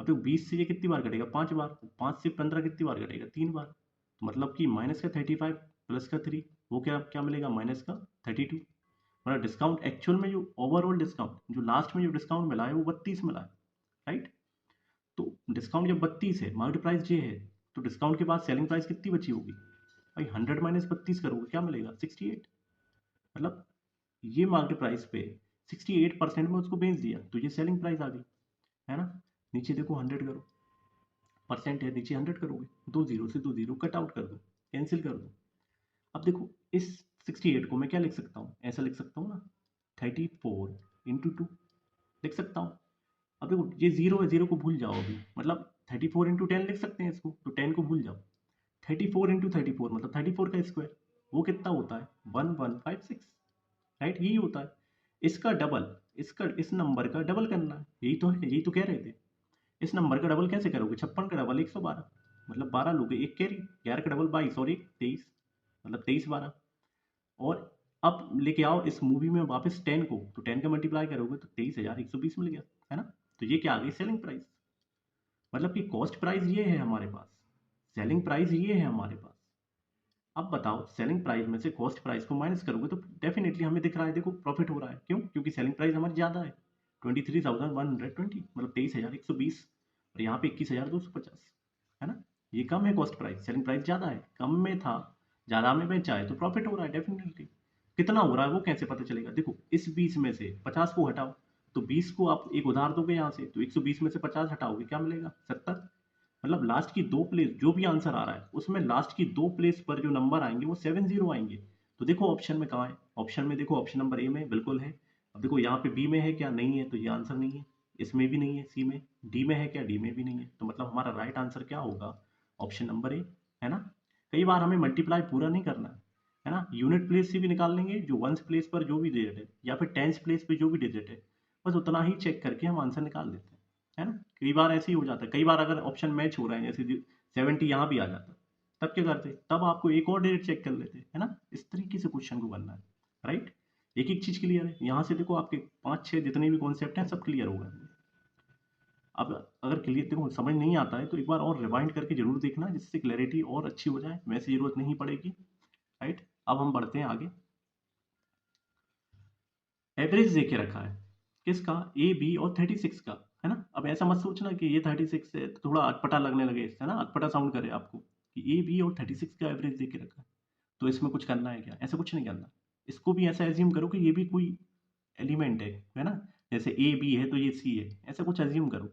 अब देखो 20 से ये कितनी बार कटेगा 5 बार, 5 से 15 कितनी बार कटेगा 3 बार, तो मतलब कि माइनस का 35 प्लस का 3, वो क्या क्या मिलेगा माइनस का 32। मतलब डिस्काउंट एक्चुअल में जो ओवरऑल डिस्काउंट जो लास्ट में जो डिस्काउंट मिला है वो 32 मिला है, राइट। तो डिस्काउंट जब 32 है, मार्केट प्राइस ये है, तो डिस्काउंट के बाद सेलिंग प्राइस कितनी बची होगी भाई, 100 माइनस 32 करोगे क्या मिलेगा 68। मतलब ये मार्केट प्राइस पे 68% में उसको बेच दिया तो ये सेलिंग प्राइस आ गई, है ना। नीचे देखो 100 करो, परसेंट है नीचे 100 करोगे, 2 जीरो से 2 जीरो कट आउट कर दो, कैंसिल कर दो। अब देखो इस 68 को मैं क्या लिख सकता हूँ, ऐसा लिख सकता हूँ ना 34 × 2 लिख सकता हूँ। अब देखो ये जीरो है, जीरो को भूल जाओ अभी, मतलब 34 × 10 लिख सकते हैं इसको, तो 10 को भूल जाओ। 34 × 34 मतलब 34 का स्क्वायर, वो कितना होता है 1156, राइट, यही होता है। इसका डबल, इसका इस नंबर का डबल करना है, यही तो है, यही तो कह रहे थे। इस नंबर का डबल कैसे करोगे, 56 का डबल 112, मतलब 12 लोगे, एक कैरी, 11 का डबल 22 और एक 23, मतलब 23 12। और अब लेके आओ इस मूवी में वापस 10 को, तो 10 का मल्टीप्लाई करोगे तो 23,120 मिल गया, है ना। तो ये क्या आ गई सेलिंग प्राइस, मतलब कि कॉस्ट प्राइस ये है हमारे पास, सेलिंग प्राइस ये है हमारे पास। अब बताओ सेलिंग प्राइस में से कॉस्ट प्राइस को माइनस करोगे तो डेफिनेटली हमें दिख रहा है, देखो प्रॉफिट हो रहा है, क्यों, क्योंकि सेलिंग प्राइस हमारी ज़्यादा है 23,120, मतलब 23,120, और यहाँ पे 21,250, है ना। ये कम है कॉस्ट प्राइस, सेलिंग प्राइस ज़्यादा है, कम में था ज़्यादा में बेचा है तो प्रॉफिट हो रहा है डेफिनेटली। कितना हो रहा है वो कैसे पता चलेगा, देखो इस 20 में से 50 को हटाओ, तो 20 को आप एक उधार दोगे यहाँ से, तो 120 में से 50 हटाओगे क्या मिलेगा 70। मतलब लास्ट की दो प्लेस जो भी आंसर आ रहा है उसमें लास्ट की दो प्लेस पर जो नंबर आएंगे वो 70 आएंगे। तो देखो ऑप्शन में कहाँ है, ऑप्शन में देखो, ऑप्शन नंबर ए में बिल्कुल है। अब देखो यहाँ पे बी में है क्या, नहीं है, तो ये आंसर नहीं है। इसमें भी नहीं है, सी में, डी में है क्या, डी में भी नहीं है, तो मतलब हमारा राइट आंसर क्या होगा ऑप्शन नंबर ए, है ना। कई बार हमें मल्टीप्लाई पूरा नहीं करना है ना, यूनिट प्लेस से भी निकाल लेंगे, जो वंस प्लेस पर जो भी डिजिट है या फिर टेंस प्लेस पे जो भी डिजिट है, बस उतना ही चेक करके हम आंसर निकाल देते हैं, है ना। कई बार ऐसे ही हो जाता है, कई बार अगर ऑप्शन मैच हो रहा है जैसे 70 यहाँ भी आ जाता, तब क्या करते, तब आपको एक और डिजिट चेक कर लेते, है ना। इस तरीके से क्वेश्चन को करना है, राइट। एक एक चीज क्लियर है, यहाँ से देखो आपके 5-6 जितने भी कॉन्सेप्ट हैं सब क्लियर होगा। अब अगर क्लियर देखो समझ नहीं आता है तो एक बार और रिवाइंड करके जरूर देखना, जिससे क्लैरिटी और अच्छी हो जाए, वैसे जरूरत नहीं पड़ेगी, राइट। अब हम बढ़ते हैं आगे। एवरेज देके रखा है किसका, ए बी और 36 का, है ना। अब ऐसा मत सोचना कि ये 36 है तो थोड़ा अटपटा लगने लगे, है ना, अटपटा साउंड करे आपको कि ए बी और 36 का एवरेज देके रखा है तो इसमें कुछ करना है क्या, ऐसा कुछ नहीं करना। इसको भी ऐसा एज्यूम करो कि ये भी कोई एलिमेंट है ना, जैसे ए बी है तो ये सी है, ऐसा कुछ एज्यूम करो।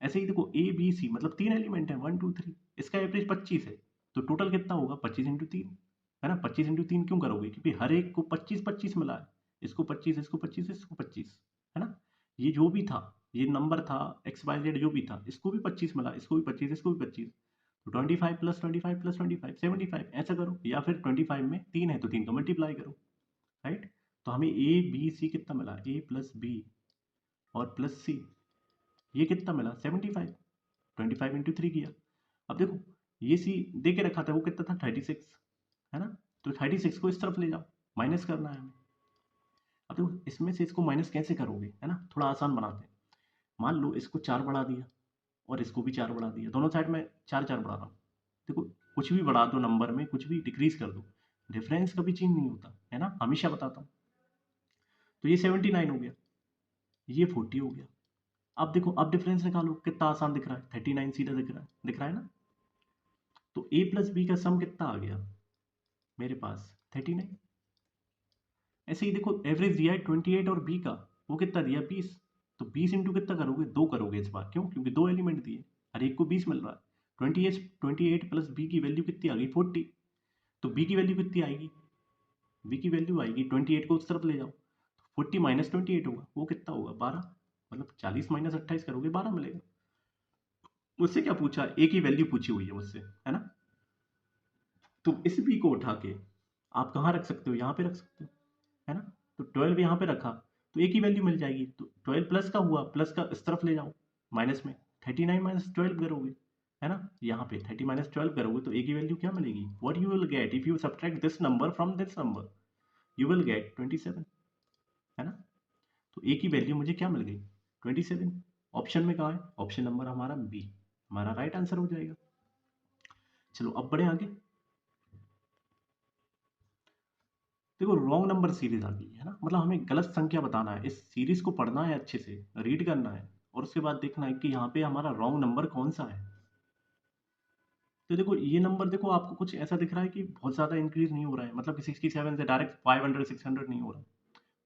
ऐसे ही देखो ए बी सी मतलब 3 एलिमेंट है 1 2 3, इसका एवरेज 25 है, तो टोटल कितना होगा 25 × 3, है ना। 25 × 3 क्यों करोगे, क्योंकि हर एक को 25 25 मिला है, इसको 25 इसको 25 इसको 25, है ना। ये जो भी था, ये नंबर था XYZ जो भी था, इसको भी 25 मिला, इसको भी 25 इसको भी 25, तो 25 + 25 + 25 75, ऐसा करो, या फिर 25 में 3 है तो 3 का मल्टीप्लाई करो, राइट। तो हमें ए बी सी कितना मिला, ए + बी और +C, ये कितना मिला 75, 25 इंटू 3 किया। अब देखो ये सी दे के रखा था, वो कितना था 36, है ना। तो 36 को इस तरफ ले जाओ, माइनस करना है हमें। अब देखो इसमें से इसको माइनस कैसे करोगे, है ना, थोड़ा आसान बनाते हैं। मान लो इसको 4 बढ़ा दिया और इसको भी 4 बढ़ा दिया, दोनों साइड में 4 4 बढ़ा रहा हूँ। देखो कुछ भी बढ़ा दो नंबर में, कुछ भी डिक्रीज कर दो, डिफरेंस कभी चेंज नहीं होता, है ना, हमेशा बताता हूँ। तो ये 79 हो गया, ये 40 हो गया। अब देखो अब डिफरेंस निकालो, कितना आसान दिख रहा है, 39 सीधा दिख रहा है ना। तो a प्लस बी का सम कितना आ गया मेरे पास 39। ऐसे ही देखो एवरेज दिया है 28 और बी का, वो कितना दिया 20। तो 20 इंटू कितना करोगे, 2 करोगे इस बार, क्यों, क्योंकि 2 एलिमेंट दिए, हर एक को 20 मिल रहा है। 28 प्लस बी की वैल्यू कितनी आ गई 40। तो बी की वैल्यू कितनी आएगी, बी की वैल्यू आएगी 28 को उस तरफ ले जाओ, 40 माइनस 28 होगा, वो कितना होगा 12। मतलब 40 माइनस 28 करोगे 12 मिलेगा। मुझसे क्या पूछा, ए की वैल्यू पूछी हुई है मुझसे, है ना। तो इस बी को उठा के आप कहाँ रख सकते हो, यहाँ पे रख सकते हो, है ना। तो 12 यहाँ पे रखा तो ए की वैल्यू मिल जाएगी। तो 12 प्लस का हुआ, प्लस का इस तरफ ले जाओ, माइनस में 39 माइनस 12 करोगे, है ना। यहाँ पे 30 माइनस 12 करोगे तो ए की वैल्यू क्या मिलेगी, what you will get if you subtract this number from this number, you will get 27, है ना। तो ए की वैल्यू मुझे क्या मिल गई 27। ऑप्शन में कहाँ है, ऑप्शन नंबर हमारा बी हमारा राइट आंसर हो जाएगा। चलो अब बढ़े आगे। देखो रॉन्ग नंबर सीरीज आ गई है ना, मतलब हमें गलत संख्या बताना है, इस सीरीज को पढ़ना है, अच्छे से रीड करना है और उसके बाद देखना है कि यहाँ पे हमारा रॉन्ग नंबर कौन सा है। तो देखो ये नंबर, देखो आपको कुछ ऐसा दिख रहा है कि बहुत ज़्यादा इंक्रीज नहीं हो रहा है, मतलब कि 67 से डायरेक्ट 500 600 नहीं हो रहा है,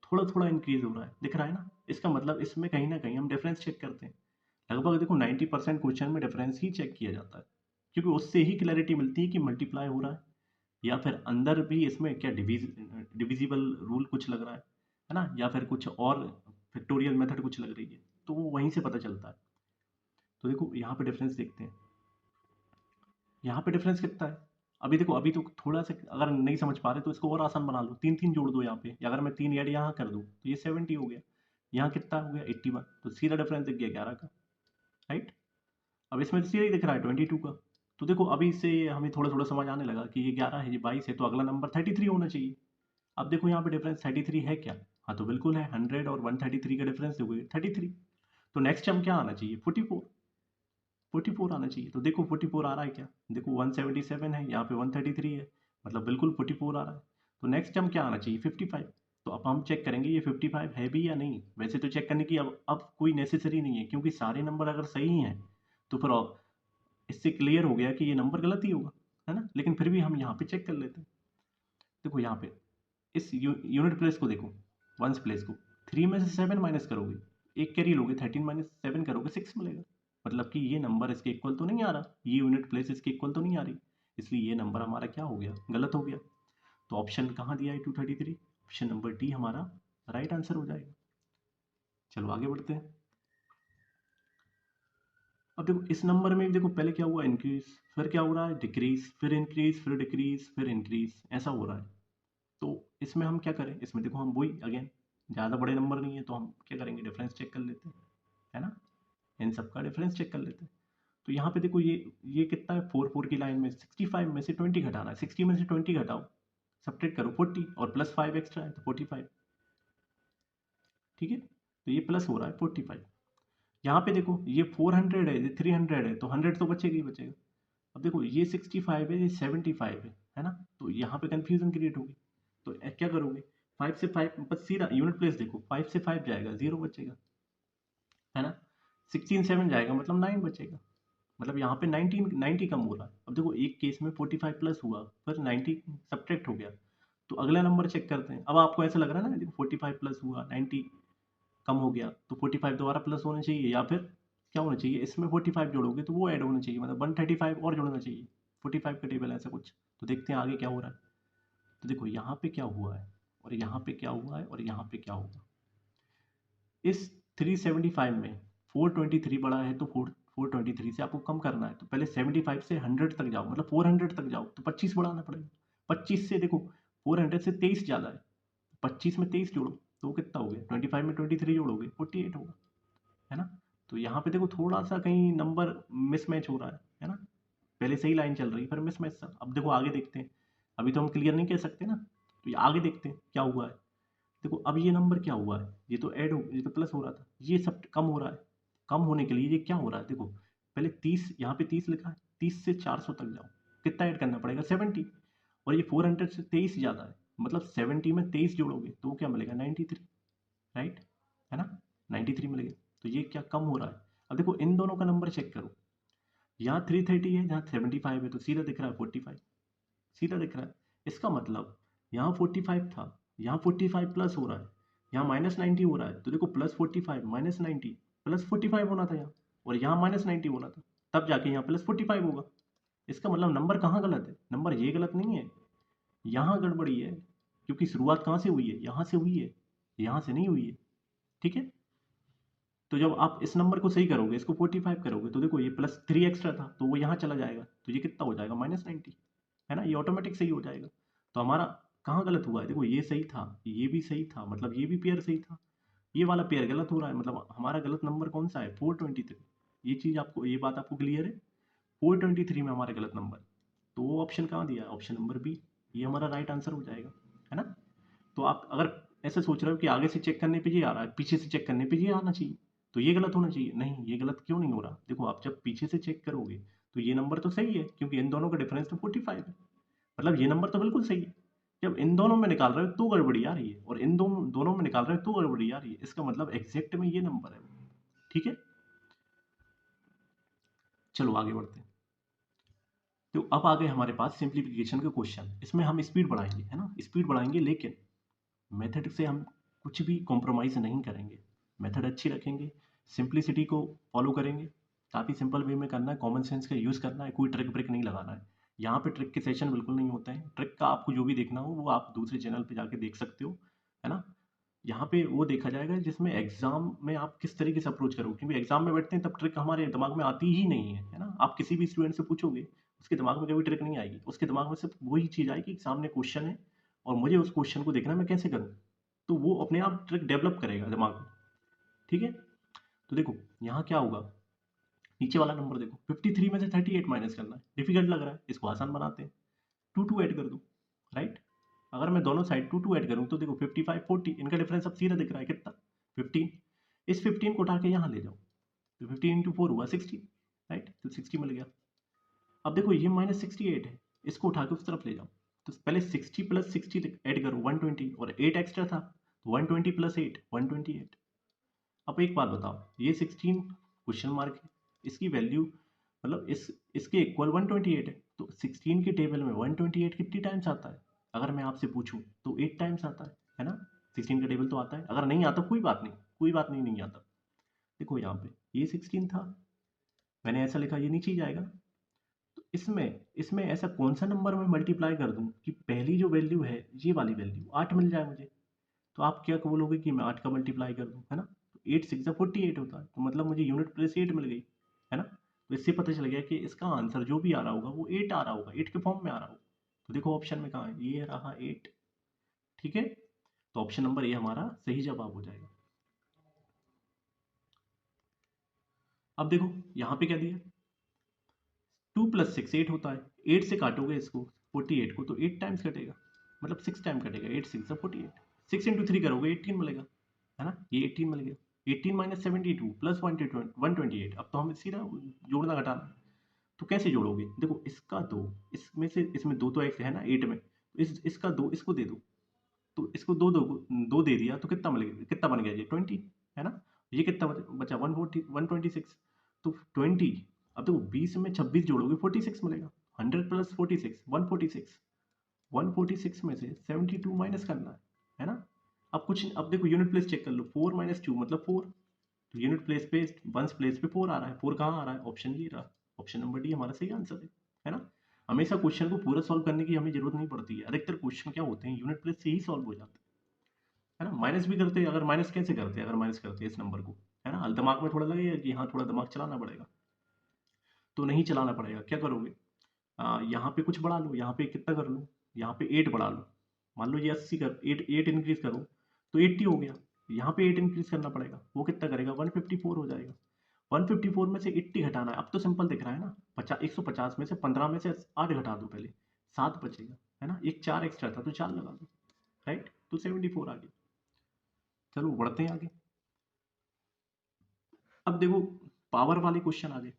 थोड़ा थोड़ा इंक्रीज हो रहा है, दिख रहा है ना। इसका मतलब इसमें कहीं ना कहीं हम डिफरेंस चेक करते हैं। लगभग देखो 90% क्वेश्चन में डिफरेंस ही चेक किया जाता है, क्योंकि उससे ही क्लैरिटी मिलती है कि मल्टीप्लाई हो रहा है या फिर अंदर भी इसमें क्या डिविजिबल रूल कुछ लग रहा है ना, या फिर कुछ और फैक्टोरियल मेथड कुछ लग रही है, तो वो वहीं से पता चलता है। तो देखो यहाँ पे डिफरेंस देखते हैं, यहाँ पे डिफरेंस कितना है। अभी देखो अभी तो थोड़ा सा अगर नहीं समझ पा रहे तो इसको और आसान बना लो, 3 3 जोड़ दो यहाँ पे, या अगर मैं 3 ऐड यहाँ कर दूँ तो ये 70 हो गया, यहाँ कितना हो गया 81, तो सीधा डिफरेंस दिख गया 11 का, राइट। अब इसमें तो सीधा ही दिख रहा है 22 का। तो देखो अभी से हमें थोड़ा थोड़ा समझ आने लगा कि ये 11 है, ये 22 है, तो अगला नंबर 33 होना चाहिए। अब देखो यहाँ पे डिफरेंस 33 है क्या, हाँ तो बिल्कुल है, 100 और 133 का डिफरेंस देखोगे 33। तो नेक्स्ट टर्म क्या आना चाहिए 44, 44 आना चाहिए। तो देखो 44 आ रहा है क्या, देखो 177 है, यहाँ पे 133 है, मतलब बिल्कुल 44 आ रहा है। तो नेक्स्ट टर्म क्या आना चाहिए 55। तो अब हम चेक करेंगे ये 55 है भी या नहीं, वैसे तो चेक करने की अब कोई नेसेसरी नहीं है, क्योंकि सारे नंबर अगर सही हैं तो फिर इससे क्लियर हो गया कि ये नंबर गलत ही होगा, है ना। लेकिन फिर भी हम यहाँ पे चेक कर लेते हैं। देखो यहाँ पे इस यूनिट प्लेस को देखो, वंस प्लेस को 3 में से 7 माइनस करोगे, एक कैरी लोगे, 13 माइनस 7 करोगे 6 मिलेगा। मतलब कि ये नंबर इसके इक्वल तो नहीं आ रहा, ये यूनिट प्लेस इसके इक्वल तो नहीं आ रही, इसलिए ये नंबर हमारा क्या हो गया, गलत हो गया। तो ऑप्शन कहाँ दिया है 233, ऑप्शन नंबर डी हमारा राइट आंसर हो जाएगा। चलो आगे बढ़ते हैं। अब देखो इस नंबर में भी देखो पहले क्या हुआ इंक्रीज, फिर क्या हो रहा है डिक्रीज, फिर इंक्रीज, फिर डिक्रीज, फिर इंक्रीज, ऐसा हो रहा है। तो इसमें हम क्या करें, इसमें देखो हम वही अगेन, ज़्यादा बड़े नंबर नहीं है तो हम क्या करेंगे डिफरेंस चेक कर लेते हैं, है ना, इन सब का डिफरेंस चेक कर लेते हैं। तो यहाँ पे देखो ये कितना है 4 4 की लाइन में 65 में से 20 घटाना है, 60 में से 20 घटाओ, सब्ट्रैक्ट करो 40 और प्लस 5 एक्स्ट्रा है तो 45, ठीक है। तो ये प्लस हो रहा है 45। यहाँ पे देखो ये 400 है, ये 300 है, तो 100 तो बचेगा ही बचेगा। अब देखो ये 65 है, ये 75 है ना, तो यहाँ पे कंफ्यूजन क्रिएट होगी। तो क्या करोगे 5 से 5 बस सीधा यूनिट प्लेस देखो, 5 से 5 जाएगा 0 बचेगा, है ना। 16 7 जाएगा मतलब 9 बचेगा, मतलब यहाँ पे 90 कम हो रहा है। अब देखो एक केस में 45 प्लस हुआ फिर 90 सब्ट्रैक्ट हो गया, तो अगला नंबर चेक करते हैं। अब आपको ऐसा लग रहा है ना देखो 45 प्लस हुआ 90 कम हो गया, तो 45 दोबारा प्लस होना चाहिए, या फिर क्या होना चाहिए इसमें 45 जोड़ोगे तो वो ऐड होना चाहिए, मतलब 135 और जोड़ना चाहिए, 45 का टेबल ऐसा कुछ। तो देखते हैं आगे क्या हो रहा है। तो देखो यहाँ पे क्या हुआ है और यहाँ पे क्या हुआ है और यहाँ पे क्या होगा। इस 375 में 423 बड़ा है, तो 423 से आपको कम करना है, तो पहले 75 से 100 तक जाओ, मतलब 400 तक जाओ, तो 25 बढ़ाना पड़ेगा। 25 से देखो 400 से 23 ज़्यादा है, 25 में 23 जोड़ो तो वो कितना हो गया, 25 में 23 जोड़ोगे 48 होगा, है ना। तो यहाँ पे देखो थोड़ा सा कहीं नंबर मिसमैच हो रहा है ना। पहले सही लाइन चल रही फिर मिसमैच सा। अब देखो आगे देखते हैं, अभी तो हम क्लियर नहीं कह सकते ना, तो ये आगे देखते हैं क्या हुआ है। देखो अब ये नंबर क्या हुआ है, ये तो ऐड हो, ये तो प्लस हो रहा था, ये सब कम हो रहा है। कम होने के लिए ये क्या हो रहा है, देखो पहले 30, यहाँ पे 30 लिखा है, 30 से 400 तक जाओ, कितना ऐड करना पड़ेगा 70, और ये 400 से 23 ज़्यादा है, मतलब 70 में 23 जोड़ोगे तो वो क्या मिलेगा 93, राइट, है ना, 93 मिलेगा। तो ये क्या कम हो रहा है। अब देखो इन दोनों का नंबर चेक करो, यहाँ 330 है, यहाँ 75 है, तो सीधा दिख रहा है 45, सीधा दिख रहा है। इसका मतलब यहाँ 45 था, यहाँ 45 प्लस हो रहा है, यहाँ -90 हो रहा है, तो देखो +45 -90 +45 होना था यहाँ, और यहाँ -90 होना था, तब जाके यहाँ +45 होगा। इसका मतलब नंबर कहाँ गलत है, नंबर ये गलत नहीं है, यहाँ गड़बड़ी है, क्योंकि शुरुआत कहाँ से हुई है, यहाँ से हुई है, यहाँ से नहीं हुई है, ठीक है। तो जब आप इस नंबर को सही करोगे, इसको 45 करोगे, तो देखो ये +3 एक्स्ट्रा था, तो वो यहाँ चला जाएगा, तो ये कितना हो जाएगा -90, है ना, ये ऑटोमेटिक सही हो जाएगा। तो हमारा कहाँ गलत हुआ है, देखो ये सही था, ये भी सही था, मतलब ये भी पेयर सही था, ये वाला पेयर गलत हो रहा है, मतलब हमारा गलत नंबर कौन सा है 423। ये चीज़ आपको, ये बात आपको क्लियर है, 423 में हमारा गलत नंबर, तो वो ऑप्शन कहाँ दिया है, ऑप्शन नंबर बी, ये हमारा राइट आंसर हो जाएगा, है ना। तो आप अगर ऐसे सोच रहे हो कि आगे से चेक करने पे ये आ रहा है, पीछे से चेक करने पे ये आना चाहिए, तो ये गलत होना चाहिए, नहीं ये गलत क्यों नहीं हो रहा, देखो आप जब पीछे से चेक करोगे तो ये नंबर तो सही है, क्योंकि इन दोनों का डिफरेंस तो 45 है, मतलब ये नंबर तो बिल्कुल सही है। जब इन दोनों में निकाल रहे हो तो गड़बड़ी आ रही है, और इन दोनों दोनों में निकाल रहे हो तो गड़बड़ी आ रही है, इसका मतलब एग्जैक्ट में ये नंबर है, ठीक है। चलो आगे बढ़ते हैं। तो अब आ गए हमारे पास सिंप्लीफिकेशन के क्वेश्चन, इसमें हम स्पीड बढ़ाएंगे, है ना, स्पीड बढ़ाएंगे, लेकिन मेथड से हम कुछ भी कॉम्प्रोमाइज़ नहीं करेंगे, मेथड अच्छी रखेंगे, सिंप्लिसिटी को फॉलो करेंगे, काफ़ी सिंपल वे में करना है, कॉमन सेंस का यूज़ करना है, कोई ट्रिक ब्रिक नहीं लगाना है। यहाँ पे ट्रिक के सेशन बिल्कुल नहीं होते हैं, ट्रिक का आपको जो भी देखना हो वो आप दूसरे चैनल पे जाके देख सकते हो, है ना। यहाँ पे वो देखा जाएगा जिसमें एग्जाम में आप किस तरीके से अप्रोच करोगे, क्योंकि एग्जाम में बैठते हैं तब ट्रिक हमारे दिमाग में आती ही नहीं है ना। आप किसी भी स्टूडेंट से पूछोगे उसके दिमाग में कभी ट्रिक नहीं आएगी, उसके दिमाग में सिर्फ वही चीज़ आएगी कि सामने क्वेश्चन है और मुझे उस क्वेश्चन को देखना है, मैं कैसे करूँ, तो वो अपने आप ट्रिक डेवलप करेगा दिमाग में, ठीक है। तो देखो यहाँ क्या होगा, नीचे वाला नंबर देखो 53 में से 38 माइनस करना है, डिफिकल्ट लग रहा है, इसको आसान बनाते हैं, 2 ऐड कर दो, राइट। अगर मैं दोनों साइड 2 ऐड करूँ तो देखो 55 40, इनका डिफरेंस अब सीधा दिख रहा है कितना 15, इस 15 को उठा के यहाँ ले जाओ, तो 15 × 4 हुआ 60, राइट, तो 60 मिल गया। अब देखो ये -68 है, इसको उठा के उस तरफ ले जाओ, तो पहले 60 + 60 ऐड करो 120, और 8 एक्स्ट्रा था, तो 120 + 8 128। अब एक बात बताओ, ये 16 क्वेश्चन मार्क है, इसकी वैल्यू मतलब इसके इक्वल 128 है, तो 16 के टेबल में 128 कितनी टाइम्स आता है, अगर मैं आपसे पूछूं तो 8 टाइम्स आता है ना। 16 का टेबल तो आता है, अगर नहीं आता कोई बात नहीं, कोई बात नहीं, नहीं आता। देखो यहाँ पे ये 16 था, मैंने ऐसा लिखा, ये नीचे ही जाएगा, तो इसमें इसमें ऐसा कौन सा नंबर मैं मल्टीप्लाई कर दूं कि पहली जो वैल्यू है ये वाली वैल्यू 8 मिल जाए मुझे, तो आप क्या बोलोगे कि मैं 8 का मल्टीप्लाई कर दूं, है ना। 8 × 6 = 48 होता है, तो मतलब मुझे यूनिट प्लेस 8 मिल गई, है ना। तो इससे पता चल गया कि इसका आंसर जो भी आ रहा होगा वो 8 आ रहा होगा, 8 के फॉर्म में आ रहा होगा। तो देखो ऑप्शन में कहाँ है, ये रहा 8, ठीक है। तो ऑप्शन नंबर ए हमारा सही जवाब हो जाएगा। अब देखो यहाँ पे क्या दिया, 2 + 6 8 होता है, 8 से काटोगे इसको 48 को, तो 8 टाइम्स कटेगा, मतलब 6 टाइम कटेगा, 8 × 6 = 48, 6 × 3 करोगे 18 मिलेगा, है ना, ये 18 मिल गया। 18 - 72 + 128, अब तो हमें सीधा जोड़ना घटाना है। तो कैसे जोड़ोगे, देखो इसका 2, इसमें से इसमें 2 तो एक्स है ना 8 में, तो इसका 2 इसको दे दो, तो इसको 2 2 दे दिया, तो कितना मिलेगा, कितना बन गया ये 20, है ना। ये कितना बचा 126, तो 20, अब देखो 20 में 26 जोड़ोगे 46 मिलेगा, 100 + 46 146, 146 में से 72 माइनस करना है ना। अब कुछ, अब देखो यूनिट प्लेस चेक कर लो, 4 - 2 मतलब 4, तो यूनिट प्लेस पे वंस प्लेस पे 4 आ रहा है, 4 कहाँ आ रहा है, ऑप्शन ये रहा, ऑप्शन नंबर डी हमारा सही आंसर है ना। हमेशा क्वेश्चन को पूरा सॉल्व करने की हमें जरूरत नहीं पड़ती है, अधिकतर क्वेश्चन क्या होते हैं यूनिट प्लेस से ही सॉल्व हो जाते हैं, है ना। माइनस भी करते हैं, अगर माइनस कैसे करते हैं, अगर माइनस करते हैं इस नंबर को, है ना, दिमाग में थोड़ा लगेगा कि हाँ थोड़ा दिमाग चलाना पड़ेगा, तो नहीं चलाना पड़ेगा, क्या करोगे, यहाँ पे कुछ बढ़ा लो, यहाँ पे कितना कर लो, यहाँ पे 8 बढ़ा लो, मान लो ये 80 कर 8 इंक्रीज करो तो 80 हो गया, यहाँ पे 8 इंक्रीज करना पड़ेगा, वो कितना करेगा 154 हो जाएगा, 154 में से 80 घटाना है। अब तो सिंपल दिख रहा है ना, 150 में से 15 में से 8 घटा दो, पहले 7 बचेगा, है ना, एक 4 एक्स्ट्रा था तो 4 लगा दो, राइट, तो 74 आ गया। चलो बढ़ते हैं आगे। अब देखो पावर वाले क्वेश्चन आ गए।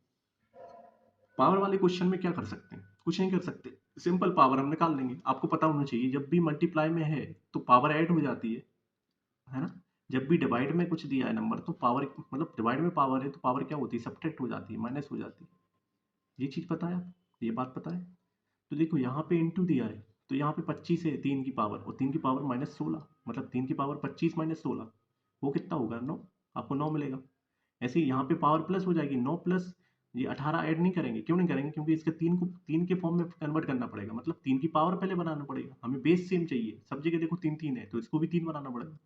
पावर वाले क्वेश्चन में क्या कर सकते हैं, कुछ नहीं कर सकते, सिंपल पावर हम निकाल लेंगे। आपको पता होना चाहिए जब भी मल्टीप्लाई में है तो पावर ऐड हो जाती है ना। जब भी डिवाइड में कुछ दिया है नंबर तो पावर, मतलब डिवाइड में पावर है तो पावर क्या होती है, सब्ट्रैक्ट हो जाती है, माइनस हो जाती है। ये चीज़ पता है, ये बात पता है। तो देखो यहाँ पे इंटू दिया है तो यहाँ पे 25 है 3 की पावर, और 3 की पावर -16, मतलब 3 की पावर 25 -16, वो कितना होगा, 9। आपको 9 मिलेगा। ऐसे ही यहाँ पे पावर प्लस हो जाएगी, 9 प्लस ये 18 ऐड नहीं करेंगे, क्यों नहीं करेंगे, क्योंकि इसके 3 को 3 के फॉर्म में कन्वर्ट करना पड़ेगा, मतलब 3 की पावर पहले बनाना पड़ेगा, हमें बेस सेम चाहिए, सब जगह देखो 3 3 है तो इसको भी 3 बनाना पड़ेगा।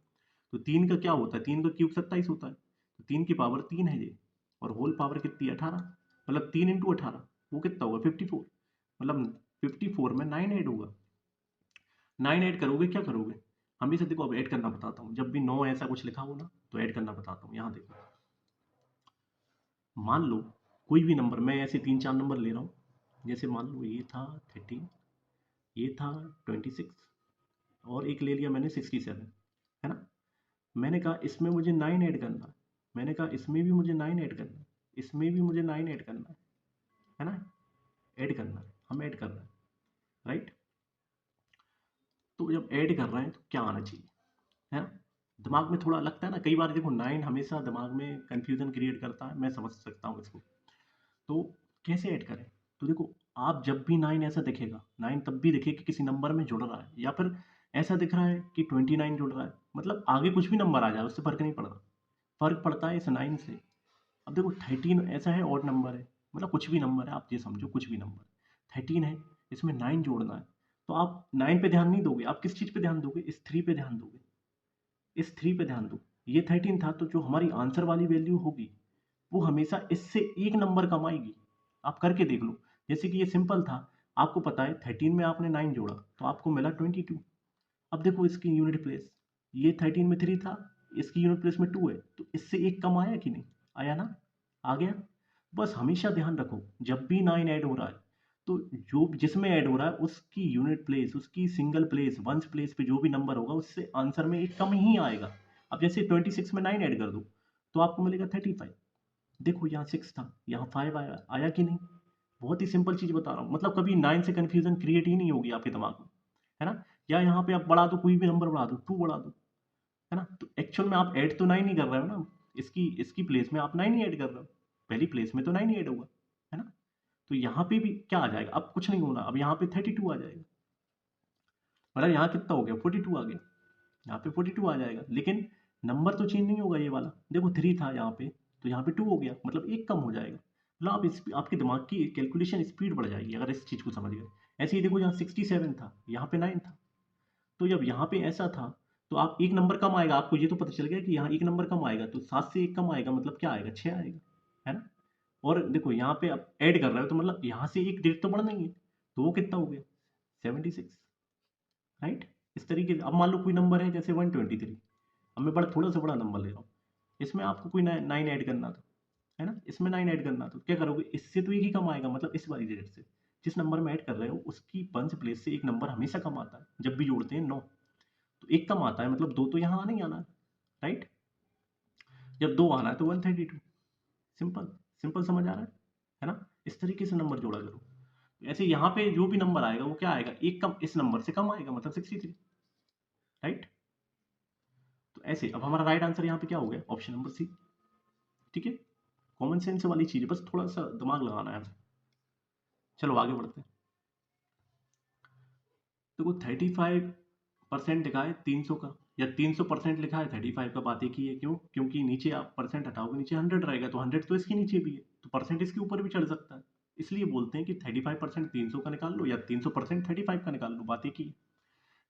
तो 3 का क्या होता है, 3 का क्यूब 27 होता है, तो 3 की पावर 3 है ये, और होल पावर कितनी है, 18, मतलब 3 इंटू 18 वो कितना होगा, 54, मतलब 54 में 9 ऐड होगा। 9 ऐड करोगे, क्या करोगे, हमेशा देखो, अब ऐड करना बताता हूँ, जब भी 9 ऐसा कुछ लिखा हो ना तो ऐड करना बताता हूँ। यहाँ देखो, मान लो कोई भी नंबर, मैं ऐसे 3 4 नंबर ले रहा हूँ, जैसे मान लो ये था 13, ये था 26, और एक ले लिया मैंने 67, है ना। मैंने कहा इसमें मुझे 9 ऐड करना है, मैंने कहा इसमें भी मुझे 9 ऐड करना है, इसमें भी मुझे 9 ऐड करना है ना, ऐड करना है, हम ऐड कर रहे हैं, राइट। तो जब ऐड कर रहे हैं तो क्या आना चाहिए, है ना। दिमाग में थोड़ा लगता है ना, कई बार देखो 9 हमेशा दिमाग में कंफ्यूजन क्रिएट करता है, मैं समझ सकता हूँ इसको। तो कैसे ऐड करें, तो देखो, आप जब भी 9 ऐसा दिखेगा, 9 तब भी दिखे कि किसी नंबर में जुड़ रहा है, या फिर ऐसा दिख रहा है कि 29 जुड़ रहा है, मतलब आगे कुछ भी नंबर आ जाए उससे फर्क नहीं पड़ता, फर्क पड़ता है इस 9 से। अब देखो 13 ऐसा है, ऑड नंबर है, मतलब कुछ भी नंबर है, आप ये समझो कुछ भी नंबर, 13 है, इसमें 9 जोड़ना है, तो आप 9 पे ध्यान नहीं दोगे, आप किस चीज़ पे ध्यान दोगे, इस 3 पे ध्यान दोगे, इस 3 पे ध्यान दो। ये 13 था तो जो हमारी आंसर वाली वैल्यू होगी वो हमेशा इससे एक नंबर कम आएगी। आप करके देख लो, जैसे कि ये सिंपल था, आपको पता है 13 में आपने 9 जोड़ा तो आपको मिला 22। अब देखो इसकी यूनिट प्लेस, ये 13 में 3 था, इसकी यूनिट प्लेस में 2 है, तो इससे एक कम आया कि नहीं, आया ना, आ गया। बस हमेशा ध्यान रखो जब भी 9 ऐड हो रहा है तो जो जिसमें ऐड हो रहा है उसकी यूनिट प्लेस, उसकी सिंगल प्लेस, वंस प्लेस पे जो भी नंबर होगा उससे आंसर में एक कम ही आएगा। अब जैसे 26 में 9 ऐड कर दो तो आपको मिलेगा 35। देखो यहाँ 6 था, यहाँ 5 आया, आया कि नहीं। बहुत ही सिंपल चीज़ बता रहा हूँ, मतलब कभी 9 से कन्फ्यूजन क्रिएट ही नहीं होगी आपके दिमाग में, है ना। या यहाँ पे आप बढ़ा दो, कोई भी नंबर बढ़ा दो, 2 बढ़ा दो, है ना, तो एक्चुअल में आप ऐड तो 9 ही कर रहे हो ना, इसकी इसकी प्लेस में आप 9 ही ऐड कर रहे हो, पहली प्लेस में तो 9 ही ऐड होगा, है ना। तो यहाँ पे भी क्या आ जाएगा, अब कुछ नहीं होना, अब यहाँ पे 32 आ जाएगा, मतलब यहाँ कितना हो गया, 42 आ गया, यहाँ पे 42 आ जाएगा, लेकिन नंबर तो चेंज नहीं होगा ये वाला। देखो 3 था यहाँ पे तो यहाँ पे 2 हो गया, मतलब एक कम हो जाएगा, मतलब आप इस आपके दिमाग की कैलकुलेशन स्पीड बढ़ जाएगी अगर इस चीज़ को समझ गए। ऐसे ही देखो यहाँ 67 था, यहाँ पे 9 था, तो जब यहाँ पे ऐसा था तो आप एक नंबर कम आएगा, आपको ये तो पता चल गया कि यहाँ एक नंबर कम आएगा, तो 7 से एक कम आएगा, मतलब क्या आएगा, 6 आएगा, है ना। और देखो यहाँ पे आप ऐड कर रहे हो तो मतलब यहाँ से एक डेट तो बढ़ना ही है, तो वो कितना हो गया, 76, राइट। इस तरीके से अब मान लो कोई नंबर है जैसे 123, अब मैं बड़ा थोड़ा सा बड़ा नंबर ले रहा हूँ, इसमें आपको कोई 9 ऐड करना था, है ना, इसमें 9 ऐड करना तो क्या करोगे, इससे तो एक ही कम आएगा, मतलब इस वाली डेट से जिस नंबर में ऐड कर रहे हो उसकी पंच प्लेस से एक नंबर हमेशा कम आता है, जब भी जोड़ते हैं 9 तो एक कम आता है, मतलब 2 तो यहाँ आना ही आना है, राइट। जब 2 आना है तो 132, सिंपल, सिंपल समझ आ रहा है ना। इस तरीके से नंबर जोड़ा करो, ऐसे यहाँ पे जो भी नंबर आएगा वो क्या आएगा, एक कम इस नंबर से कम आएगा, मतलब 63, राइट। तो ऐसे अब हमारा राइट आंसर यहाँ पे क्या हो गया, ऑप्शन नंबर सी, ठीक है। कॉमन सेंस वाली चीज है, बस थोड़ा सा दिमाग लगाना है। चलो आगे बढ़ते हैं। देखो 35% लिखा है 300 का, या 300% लिखा है 35 का, बात एक ही है, क्यों, क्योंकि नीचे आप परसेंट हटाओगे नीचे 100 रहेगा, तो 100 तो इसके नीचे भी है, तो परसेंट इसके ऊपर भी चढ़ सकता है, इसलिए बोलते हैं कि 35% 300 का निकाल लो या 300% 35 का निकाल लो, बात एक ही है।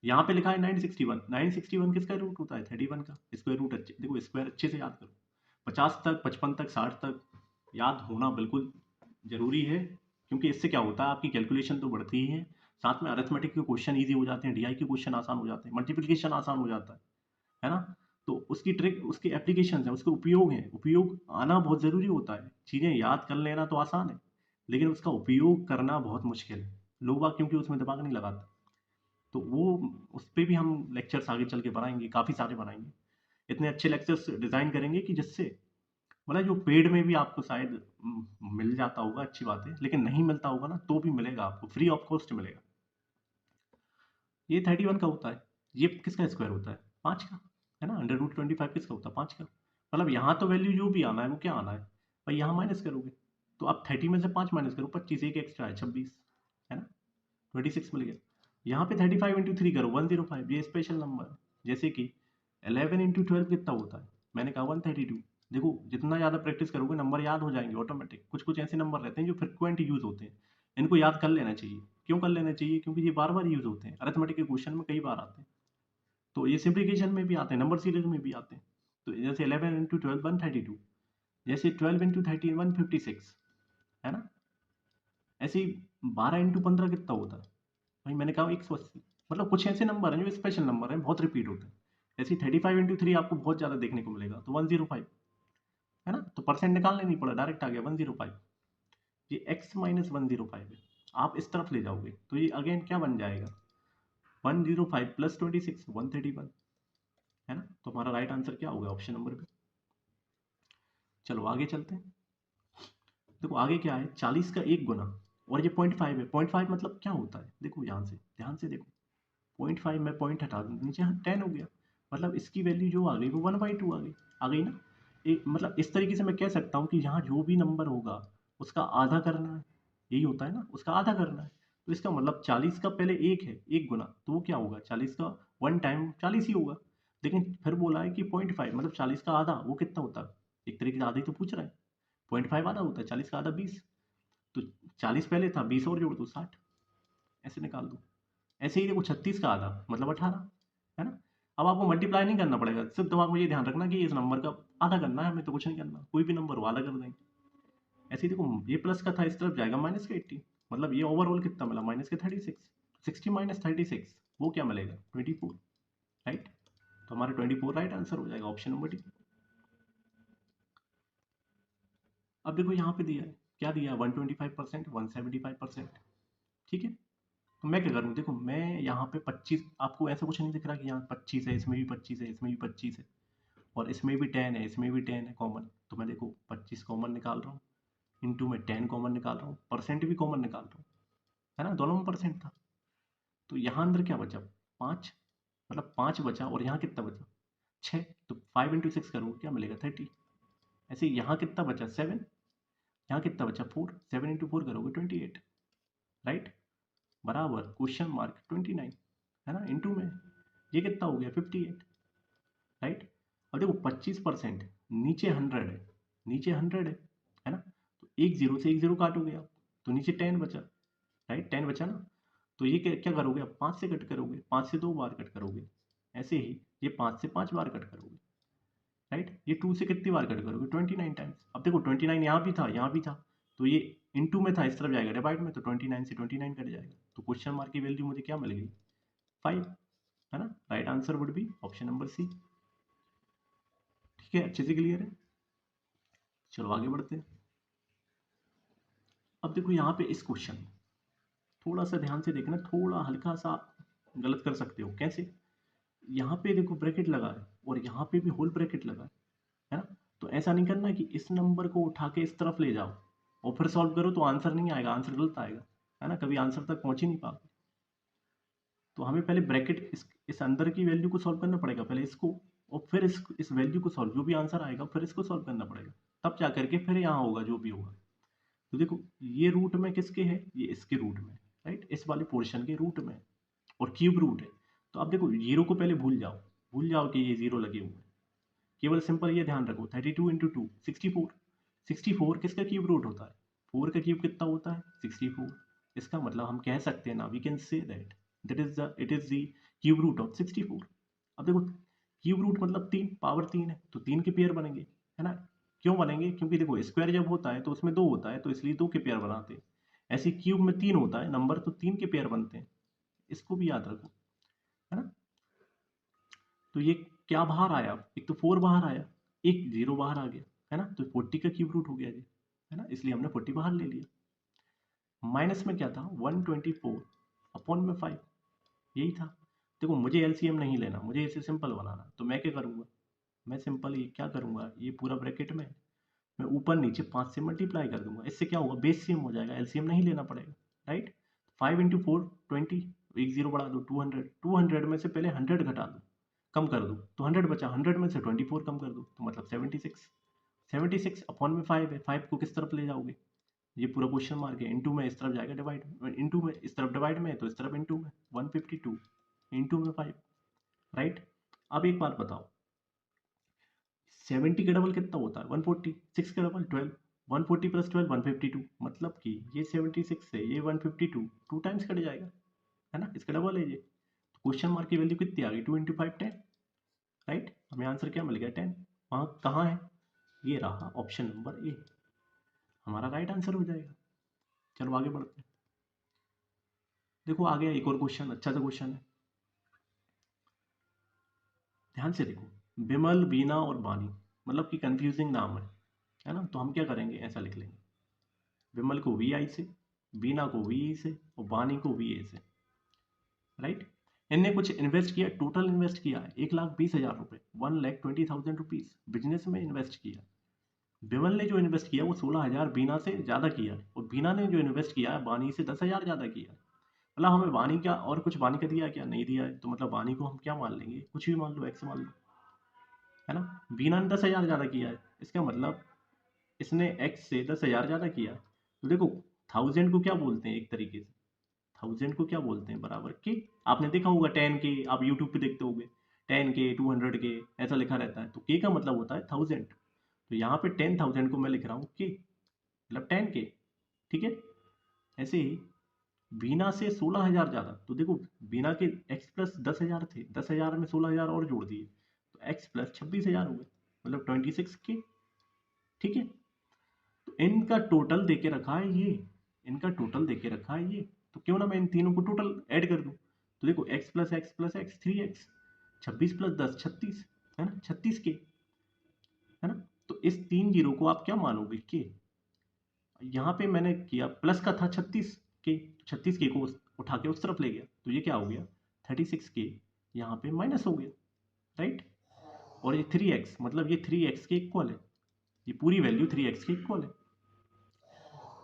यहाँ पे लिखा है 961, 961 किसका रूट होता है, 31 का, स्क्वायर रूट अच्छे देखो, स्क्वायर अच्छे से याद करो, 50 तक, 55 तक, 60 तक याद होना बिल्कुल ज़रूरी है, क्योंकि इससे क्या होता है आपकी कैलकुलेशन तो बढ़ती ही है, साथ में अरिथमेटिक के क्वेश्चन ईजी हो जाते हैं, डीआई के क्वेश्चन आसान हो जाते हैं, मल्टीप्लिकेशन आसान हो जाता है ना। तो उसकी ट्रिक, उसके एप्लीकेशन है, उसके उपयोग हैं, उपयोग आना बहुत ज़रूरी होता है। चीज़ें याद कर लेना तो आसान है, लेकिन उसका उपयोग करना बहुत मुश्किल है। लोग बाग क्योंकि उसमें दिमाग नहीं लगाते। तो वो उस पे भी हम लेक्चर्स आगे चल के बनाएँगे, काफ़ी सारे बनाएँगे। इतने अच्छे लेक्चर्स डिज़ाइन करेंगे कि जिससे मतलब जो पेड में भी आपको शायद मिल जाता होगा, अच्छी बात है, लेकिन नहीं मिलता होगा ना, तो भी मिलेगा आपको, फ्री ऑफ कॉस्ट मिलेगा। ये 31 का होता है। ये किसका स्क्वायर होता है? 5 का, है ना? अंडर रूट 25 किसका होता है? 5 का। मतलब यहाँ तो वैल्यू जो भी आना है वो क्या आना है भाई, यहाँ माइनस करोगे तो आप 30 में से 5 माइनस करो, 25, एक एक्स्ट्रा है 26, है ना? 26 मिल गया। यहाँ पे 35 इंटू 3 करो 105, ये स्पेशल नंबर है। जैसे कि 11 इंटू 12 कितना होता है? मैंने कहा 132। देखो जितना ज़्यादा प्रैक्टिस करोगे नंबर याद हो जाएंगे ऑटोमेटिक। कुछ कुछ ऐसे नंबर रहते हैं जो फ्रिक्वेंट यूज होते हैं, इनको याद कर लेना चाहिए। क्यों कर लेना चाहिए? क्योंकि ये बार बार यूज होते हैं, अरिथमेटिक के क्वेश्चन में कई बार आते हैं। तो ये सिंप्लीफिकेशन में भी आते हैं, नंबर सीरीज में भी आते हैं। तो जैसे 11 इंटू 12 132, जैसे 12 इंटू 13 156, है ना? ऐसे ही 12 इंटू 15 कितना होता है भाई? मैंने कहा 180। मतलब कुछ ऐसे नंबर हैं जो स्पेशल नंबर हैं, बहुत रिपीट होते हैं। ऐसे ही 35 इंटू 3 आपको बहुत ज़्यादा देखने को मिलेगा, तो 105, है ना? तो परसेंट निकालने नहीं पड़ा, डायरेक्ट आ गया 105। ये x माइनस 105 है। आप इस तरफ ले जाओगे तो ये अगेन क्या बन जाएगा? 105 प्लस 26 131, है ना? तो हमारा राइट आंसर क्या होगा ऑप्शन नंबर पे? चलो आगे चलते हैं। देखो आगे क्या है, 40 का एक गुना, और ये 0.5 है। 0.5 मतलब क्या होता है? देखो यहाँ से ध्यान से देखो, 0.5 में पॉइंट हटा दूँ, नीचे 10 हो गया। मतलब इसकी वैल्यू जो आ गई वो 1/2 आ गई ना? मतलब इस तरीके से मैं कह सकता हूँ कि यहाँ जो भी नंबर होगा उसका आधा करना है। यही होता है ना, उसका आधा करना है। तो इसका मतलब 40 का पहले एक है, एक गुना, तो वो क्या होगा? 40 का 1 टाइम 40 ही होगा। लेकिन फिर बोला है कि 0.5 मतलब 40 का आधा, वो कितना होता है? एक तरीके से आधा ही तो पूछ रहा है। 0.5 आधा होता है, 40 का आधा 20। तो 40 पहले था, 20 और जोड़ दो 60, ऐसे निकाल दो। ऐसे ही देखो 36 का आधा मतलब 18, है ना? अब आपको मल्टीप्लाई नहीं करना पड़ेगा, सिर्फ दिमाग में ये ध्यान रखना कि इस नंबर का आधा करना है, हमें तो कुछ नहीं करना, कोई भी नंबर हो आधा कर देंगे। ऐसे ही देखो ये प्लस का था, इस तरफ जाएगा माइनस का 80, मतलब ये ओवरऑल कितना मिला? माइनस के 36। 60 माइनस 36 वो क्या मिलेगा? 24, राइट? तो हमारा 24 राइट आंसर हो जाएगा, ऑप्शन नंबर डी। अब देखो यहाँ पे दिया है, क्या दिया है? 125%, 175%, ठीक है? तो मैं क्या करूँ? देखो मैं यहाँ पे 25, आपको ऐसा कुछ नहीं दिख रहा कि यहाँ 25 है, इसमें भी 25 है, इसमें भी 25 है, और इसमें भी 10 है, इसमें भी 10 है कॉमन। तो मैं देखो 25 कॉमन निकाल रहा हूँ, इंटू में 10 कॉमन निकाल रहा हूँ, परसेंट भी कॉमन निकाल रहा हूँ, है ना? दोनों में परसेंट था। तो यहाँ अंदर क्या बचा? 5, मतलब 5 बचा, और यहाँ कितना बचा? 6। तो 5 इंटू 6 करोगे क्या मिलेगा? 30। ऐसे यहाँ कितना बचा? 7। यहाँ कितना बचा? 4। 7 इंटू 4 करोगे 28, राइट? बराबर क्वेश्चन मार्क 29, है ना? इंटू में ये कितना हो गया? 58, राइट? अब देखो 25%, नीचे 100 है, नीचे 100 है ना? तो एक जीरो से एक जीरो काटोगे आप, तो नीचे 10 बचा, राइट? 10 बचा ना? तो ये क्या क्या करोगे आप? 5 से कट करोगे, 5 से 2 बार कट करोगे। ऐसे ही ये 5 से 5 बार कट करोगे, राइट? ये 2 से कितनी बार कट करोगे? 29 टाइम्स। अब देखो 29 यहाँ भी था, यहाँ भी था, तो ये इनटू में था, इस तरफ जाएगा डिवाइड में, तो 29 से 29 कट जाएगा, तो क्वेश्चन मार्क की वैल्यू मुझे क्या मिल गई? 5, है ना? Right answer would be option number C. ठीक है, अच्छे से क्लियर है? चलो आगे बढ़ते हैं। अब देखो यहाँ पे इस क्वेश्चन में थोड़ा सा ध्यान से देखना, थोड़ा हल्का सा गलत कर सकते हो। कैसे? यहाँ पे देखो ब्रैकेट लगा है, और यहाँ पे भी होल ब्रैकेट लगा है ना? तो ऐसा नहीं करना कि इस नंबर को उठा के इस तरफ ले जाओ और फिर सॉल्व करो, तो आंसर नहीं आएगा, आंसर गलत आएगा, है ना? कभी आंसर तक पहुंच ही नहीं पाओगे। तो हमें पहले ब्रैकेट इस अंदर की वैल्यू को सॉल्व करना पड़ेगा, पहले इसको, और फिर इस वैल्यू को सॉल्व, जो भी आंसर आएगा फिर इसको सॉल्व करना पड़ेगा, तब जा करके फिर यहाँ होगा जो भी होगा। तो देखो ये रूट में किसके है? ये इसके रूट में, राइट? इस वाले पोर्शन के रूट में, और क्यूब रूट है। तो अब देखो जीरो को पहले भूल जाओ, भूल जाओ कि ये जीरो लगे हुए हैं। केवल सिंपल ये ध्यान रखो, 32 इंटू 2 64। 64 किसका क्यूब रूट होता है? 4 का क्यूब कितना होता है? 64। इसका मतलब हम कह सकते हैं ना, we can say that it is the cube root of 64। अब देखो क्यूब रूट मतलब 3, पावर 3 है, तो 3 के पेयर बनेंगे, है ना? क्यों बनेंगे? क्योंकि देखो स्क्वायर जब होता है तो उसमें 2 होता है, तो इसलिए 2 के पेयर बनाते हैं। ऐसे क्यूब में 3 होता है नंबर, तो 3 के पेयर बनते हैं। इसको भी याद रखो, है ना? तो ये क्या बाहर आया, एक तो 4 बाहर आया, एक 0 बाहर आ गया, है ना, तो 40 का क्यूब रूट हो गया जी, है ना, इसलिए हमने 40 बाहर ले लिया। माइनस में क्या था, 124 अपॉन में 5, यही था। देखो मुझे एलसीएम नहीं लेना, मुझे इसे सिंपल बनाना, तो मैं क्या करूँगा, मैं सिंपल ये क्या करूँगा, ये पूरा ब्रैकेट में मैं ऊपर नीचे 5 से मल्टीप्लाई कर दूंगा, इससे क्या होगा, बेस सेम हो जाएगा, एलसीएम नहीं लेना पड़ेगा, राइट। 5 इंटू 4 20, एक जीरो बढ़ा दो, 200, 200 में से पहले 100 घटा दो, कम कर दो, तो 100 बचा, 100 में से 24 कम कर दो, तो मतलब 76, 76 अपॉन में 5 है, 5 को किस तरफ ले जाओगे, ये पूरा क्वेश्चन मार्क है, इनटू में इस तरफ जाएगा डिवाइड, इनटू में इस तरफ डिवाइड में है तो इस तरफ इनटू में, 152 इनटू में 5, राइट। अब एक बात बताओ, 70 का डबल कितना होता है, 140, 6 का डबल 12, 140 प्लस 12 152, मतलब कि ये 76 से ये 152 टू टाइम्स कट जाएगा, है ना, इसका डबल है ये, तो क्वेश्चन मार्क की वैल्यू कितनी आ गई, 2 इंटू 5 10, राइट। हमें आंसर क्या मिल गया 10, वहाँ कहाँ है, ये रहा ऑप्शन नंबर ए, हमारा राइट आंसर हो जाएगा। चलो आगे बढ़ते हैं। देखो आ गया एक और क्वेश्चन, अच्छा सा क्वेश्चन है, ध्यान से देखो, बिमल बीना और बानी, मतलब कि कंफ्यूजिंग नाम है ना, तो हम क्या करेंगे, ऐसा लिख लेंगे, विमल को वी आई से, बीना को वी ई से और बानी को वी ए से, राइट। इनने कुछ इन्वेस्ट किया, टोटल इन्वेस्ट किया है 1,20,000 रुपये, 1,20,000 रुपीज बिजनेस में इन्वेस्ट किया। विमल ने जो इन्वेस्ट किया वो 16,000 बीना से ज़्यादा किया है, और बीना ने जो इन्वेस्ट किया है बानी से 10,000 ज़्यादा किया है। मतलब हमें बानी का और कुछ बानी का दिया है क्या, नहीं दिया है, तो मतलब बानी को हम क्या मान लेंगे, कुछ भी मान लो, एक्स मान लो, है ना। बीना ने 10,000 ज़्यादा किया है, इसका मतलब इसने एक्स से 10,000 ज़्यादा किया। तो देखो 1000 को क्या बोलते हैं, एक तरीके से 1000 को क्या बोलते हैं, बराबर के, आपने देखा होगा 10 के, आप यूट्यूब पे देखते होगे 10 के 200 के ऐसा लिखा रहता है, तो के का मतलब होता है 1000, तो यहाँ पे 10,000 को मैं लिख रहा हूँ के, मतलब 10 के, ठीक है। ऐसे ही बीना से 16,000 ज़्यादा, तो देखो बीना के एक्स प्लस 10,000 थे, 10,000 में 16,000 और जोड़ दिए, तो एक्स प्लस 26,000 हो गए, मतलब 26 के, ठीक है। तो इनका टोटल देके रखा है ये, इनका टोटल देके रखा है ये, तो क्यों ना मैं इन तीनों को टोटल ऐड कर दूं, तो देखो x plus x plus x 3x, 26 plus 10 36, है ना, 36 के, है ना। तो इस 3 जीरो को आप क्या मानोगे के, यहाँ पे मैंने किया प्लस का था 36 के, 36 के को उठा के उस तरफ ले गया, तो ये क्या हो गया 36 के, यहाँ पे माइनस हो गया, राइट। और ये 3x मतलब ये 3x के इक्वल है, ये पूरी वैल्यू 3x के इक्वल है।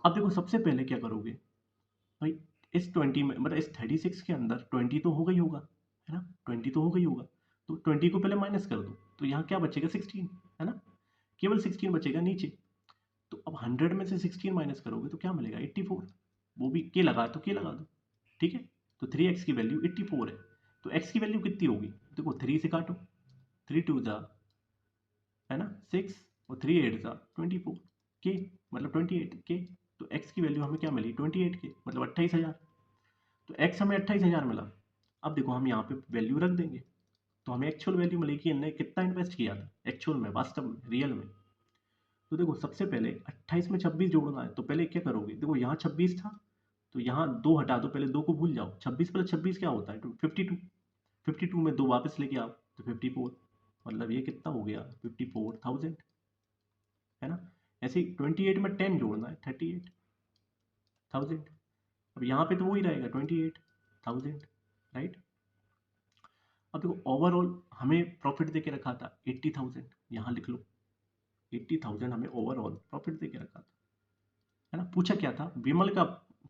अब देखो सबसे पहले क्या करोगे भाई, इस 20 में मतलब इस 36 के अंदर 20 तो हो गई होगा, है ना, 20 तो हो गई होगा, तो 20 को पहले माइनस कर दो, तो यहाँ क्या बचेगा 16, है ना, केवल 16 बचेगा नीचे। तो अब 100 में से 16 माइनस करोगे तो क्या मिलेगा 84, वो भी के लगा तो के लगा दो, ठीक है। तो 3x की वैल्यू 84 है, तो x की वैल्यू कितनी होगी, देखो 3 से काटो, 3 2 जा, है ना 6, और 3 8 जा 24 के, मतलब 28 के, तो x की वैल्यू हमें क्या मिली 28 के, मतलब 28,000, तो x हमें 28,000 मिला। अब देखो हम यहाँ पे वैल्यू रख देंगे, तो हमें एक्चुअल वैल्यू मिलेगी कि इन्होंने कितना इन्वेस्ट किया था एक्चुअल में, वास्तव में, रियल में। तो देखो सबसे पहले 28 में 26 जोड़ना है, तो पहले क्या करोगे, देखो यहाँ 26 था, तो यहाँ 2 हटा दो, पहले 2 को भूल जाओ, 26 प्लस 26 क्या होता है 52, 52 में 2 वापस लेके आओ तो 54, मतलब ये कितना हो गया 54,000, है ना। ऐसे ही 28 में 10 जोड़ना है 38,000, अब यहाँ पे तो वही रहेगा 28,000, राइट। अब देखो ओवरऑल हमें प्रॉफिट दे के रखा था 80,000, यहाँ लिख लो 80,000 हमें ओवरऑल प्रॉफिट दे के रखा था, है ना। पूछा क्या था, विमल का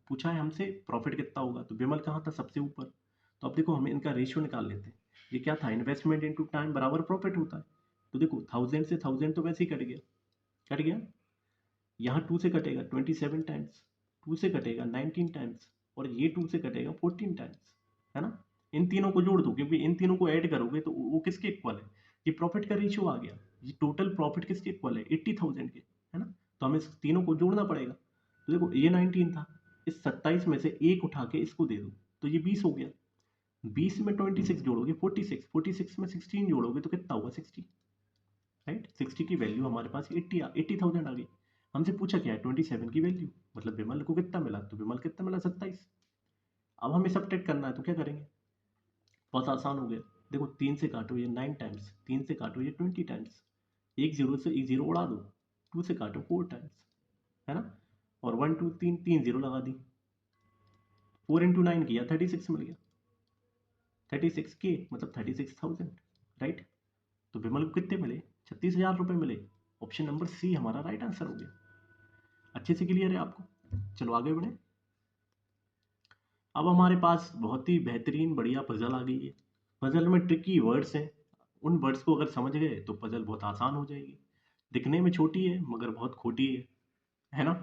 पूछा है हमसे प्रॉफिट कितना होगा, तो विमल कहाँ था सबसे ऊपर, तो अब देखो हमें इनका रेशियो निकाल लेते हैं, ये क्या था इन्वेस्टमेंट इनटू टाइम बराबर प्रॉफिट होता है, तो देखो 1000 से 1000 तो वैसे ही कट गया, कट गया, यहाँ 2 से कटेगा 27 टाइम्स, 2 से कटेगा 19 टाइम्स, और ये 2 से कटेगा 14 टाइम्स, है ना। इन तीनों को जोड़ दो, क्योंकि इन तीनों को ऐड करोगे तो वो किसके इक्वल है, ये प्रॉफिट का रेशियो आ गया, ये टोटल प्रॉफिट किसके इक्वल है 80,000 के, है ना। तो हमें इस तीनों को जोड़ना पड़ेगा, तो देखो ये 19 था, इस 27 में से एक उठा के इसको दे दो, तो ये 20 हो गया, 20 में 26 जोड़ोगे 46, 46 में 16 जोड़ोगे तो कितना होगा 60, राइट। 60 की वैल्यू हमारे पास 80,000 आ गई। हमसे पूछा क्या है 27 की वैल्यू, मतलब विमल को कितना मिला, तो विमल कितना मिला 27। अब हमें सब करना है, तो क्या करेंगे, बहुत आसान हो गया, देखो 3 से काटो ये 9 टाइम्स, 3 से काटो ये 20 टाइम्स, एक जीरो से एक जीरो उड़ा दो, 2 से काटो 4 टाइम्स, है ना। और 1 2 3 3 जीरो लगा दी, 4 इंटू 9 किया 36 मिल गया, 36 के मतलब 36,000, राइट। तो विमल को कितने मिले? 36,000 रुपये मिले। ऑप्शन नंबर सी हमारा राइट आंसर हो गया। अच्छे से क्लियर है आपको? चलो आगे बढ़े। अब हमारे पास बहुत ही बेहतरीन बढ़िया पजल आ गई है। पजल में ट्रिकी वर्ड्स हैं, उन वर्ड्स को अगर समझ गए तो पजल बहुत आसान हो जाएगी। दिखने में छोटी है मगर बहुत खोटी है ना।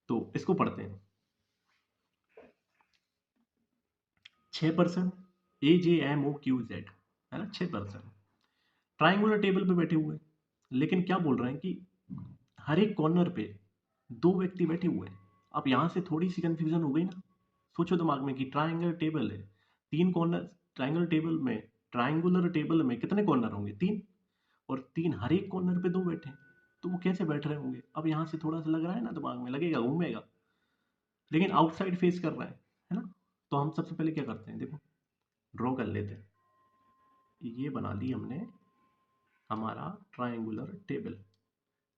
तो इसको पढ़ते हैं। 6% AJMOQZ, है ना, 6%। ट्राइंगुलर टेबल पे बैठे हुए हैं, लेकिन क्या बोल रहे हैं कि हर एक कॉर्नर पे 2 व्यक्ति बैठे हुए हैं। अब यहाँ से थोड़ी सी कंफ्यूजन हो गई ना। सोचो दिमाग में कि ट्राइंगुलर टेबल है, 3 कॉर्नर, ट्राइंगुलर टेबल में कितने कॉर्नर होंगे? 3, और 3 हर एक कॉर्नर पे 2 बैठे हैं, तो वो कैसे बैठ रहे होंगे? अब यहाँ से थोड़ा सा लग रहा है ना, दिमाग में लगेगा, घूमेगा, लेकिन आउटसाइड फेस कर रहा है ना। तो हम सबसे पहले क्या करते हैं, देखो ड्रॉ कर लेते हैं। ये बना ली हमने हमारा ट्राइंगुलर टेबल।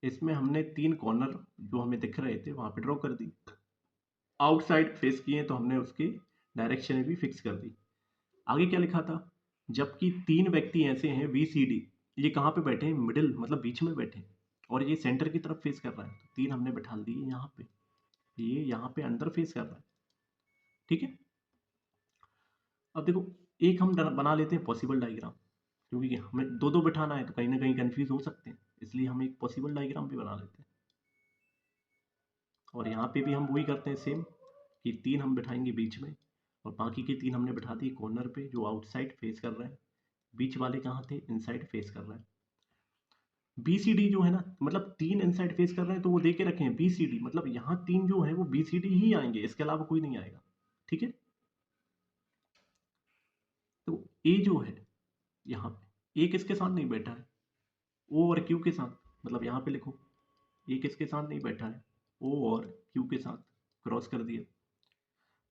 इसमें हमने 3 कॉर्नर जो हमें दिख रहे थे वहां पे ड्रॉ कर दी। आउटसाइड फेस किए तो हमने उसकी डायरेक्शन भी फिक्स कर दी। आगे क्या लिखा था? जबकि 3 व्यक्ति ऐसे हैं BCD, ये कहाँ पे बैठे हैं? मिडिल मतलब बीच में बैठे हैं, और ये सेंटर की तरफ फेस कर रहा है, तो 3 हमने बैठा दिए यहाँ पे, ये यहाँ पे अंदर फेस कर रहा है, ठीक है। अब देखो एक हम बना लेते हैं पॉसिबल डायग्राम, क्योंकि हमें दो दो बिठाना है तो कहीं ना कहीं कंफ्यूज हो सकते हैं, इसलिए हम एक पॉसिबल डायग्राम भी बना लेते हैं। और यहाँ पे भी हम वही करते हैं सेम, कि 3 हम बिठाएंगे बीच में, और बाकी के 3 हमने बिठा दिए कॉर्नर पे जो आउटसाइड फेस कर रहे हैं। बीच वाले कहाँ थे? इनसाइड फेस कर रहे हैं। BCD जो है ना, मतलब 3 इनसाइड फेस कर रहे हैं तो वो दे के रखे हैं BCD, मतलब यहाँ 3 जो है वो BCD ही आएंगे, इसके अलावा कोई नहीं आएगा, ठीक है। तो A जो है यहाँ पे, A किसके साथ नहीं बैठा है? O और Q के साथ, मतलब यहाँ पे लिखो A किसके साथ नहीं बैठा है? O और Q के साथ, क्रॉस कर दिया।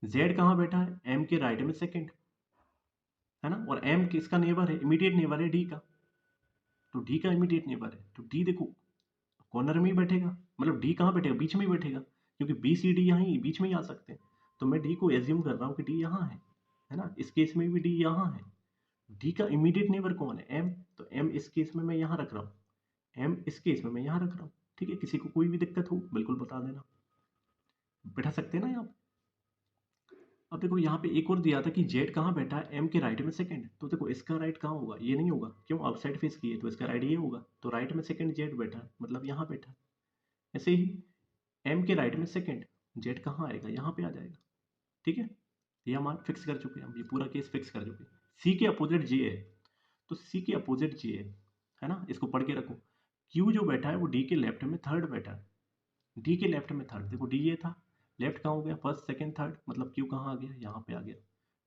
Z कहाँ बैठा है? M के राइट में सेकंड, है ना, और M किसका नेबर है? इमीडिएट नेबर है D का, तो D का इमीडिएट नेबर है, तो D देखो कॉर्नर में ही बैठेगा, मतलब D कहाँ बैठेगा? बीच में ही बैठेगा, क्योंकि BCD यहाँ ही बीच में ही आ सकते हैं। तो मैं D को एज्यूम कर रहा हूँ कि D यहाँ है ना, इस केस में भी D यहाँ है। D का इमीडिएट नेबर कौन है? M, तो M इस केस में मैं यहाँ रख रहा हूँ, M इस केस में मैं यहाँ रख रहा हूँ, ठीक है। किसी को कोई भी दिक्कत हो बिल्कुल बता देना, बैठा सकते हैं ना यहाँ पे। अब देखो यहाँ पे एक और दिया था कि जेड कहाँ बैठा है? M के राइट में सेकंड, तो देखो इसका राइट कहाँ होगा? ये नहीं होगा, क्यों? आउटसाइड फेस किए तो इसका राइट ये होगा, तो राइट में सेकंड जेड बैठा है, मतलब यहाँ बैठा है। ऐसे ही M के राइट में सेकंड, जेड कहाँ आएगा? यहाँ पे आ जाएगा, ठीक है। ये हम फिक्स कर चुके हैं, हम ये पूरा केस फिक्स कर चुके हैं। सी के अपोजिट जे है, तो सी के अपोजिट जे है ना, इसको पढ़ के रखो। क्यू जो बैठा है वो डी के लेफ्ट में थर्ड बैठा है, डी के लेफ्ट में थर्ड, देखो डी ये था, लेफ्ट कहाँ हो गया? फर्स्ट सेकंड थर्ड, मतलब क्यू कहाँ आ गया? यहाँ पे आ गया।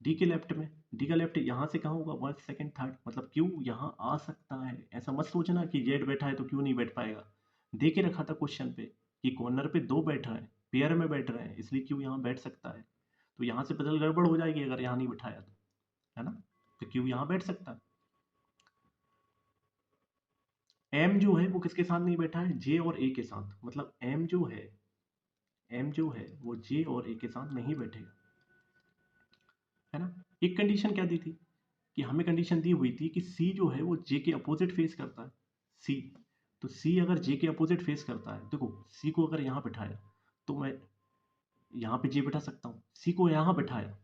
डी के लेफ्ट में, डी का लेफ्ट यहाँ से कहाँ होगा? फर्स्ट सेकंड थर्ड, मतलब क्यू यहाँ आ सकता है। ऐसा मत सोचना कि जेड बैठा है तो क्यू नहीं बैठ पाएगा। दे के रखा था क्वेश्चन पे कि कॉर्नर पे 2 बैठ रहे हैं, पेयर में बैठ रहे हैं, इसलिए क्यू यहाँ बैठ सकता है। तो यहाँ से पजल गड़बड़ हो जाएगी अगर यहाँ नहीं बिठाया तो, है ना। तो क्यू यहाँ बैठ सकता है। एम जो है वो किसके साथ नहीं बैठा है? जे और ए के साथ, मतलब एम जो है वो जे और ए के साथ नहीं बैठेगा, है ना। एक कंडीशन क्या दी थी कि हमें कंडीशन दी हुई थी कि सी जो है वो जे के अपोजिट फेस करता है, सी। तो सी अगर जे के अपोजिट फेस करता है, देखो सी को अगर यहाँ बिठाया तो मैं यहाँ पे जे बैठा सकता हूँ, सी को यहाँ बिठाया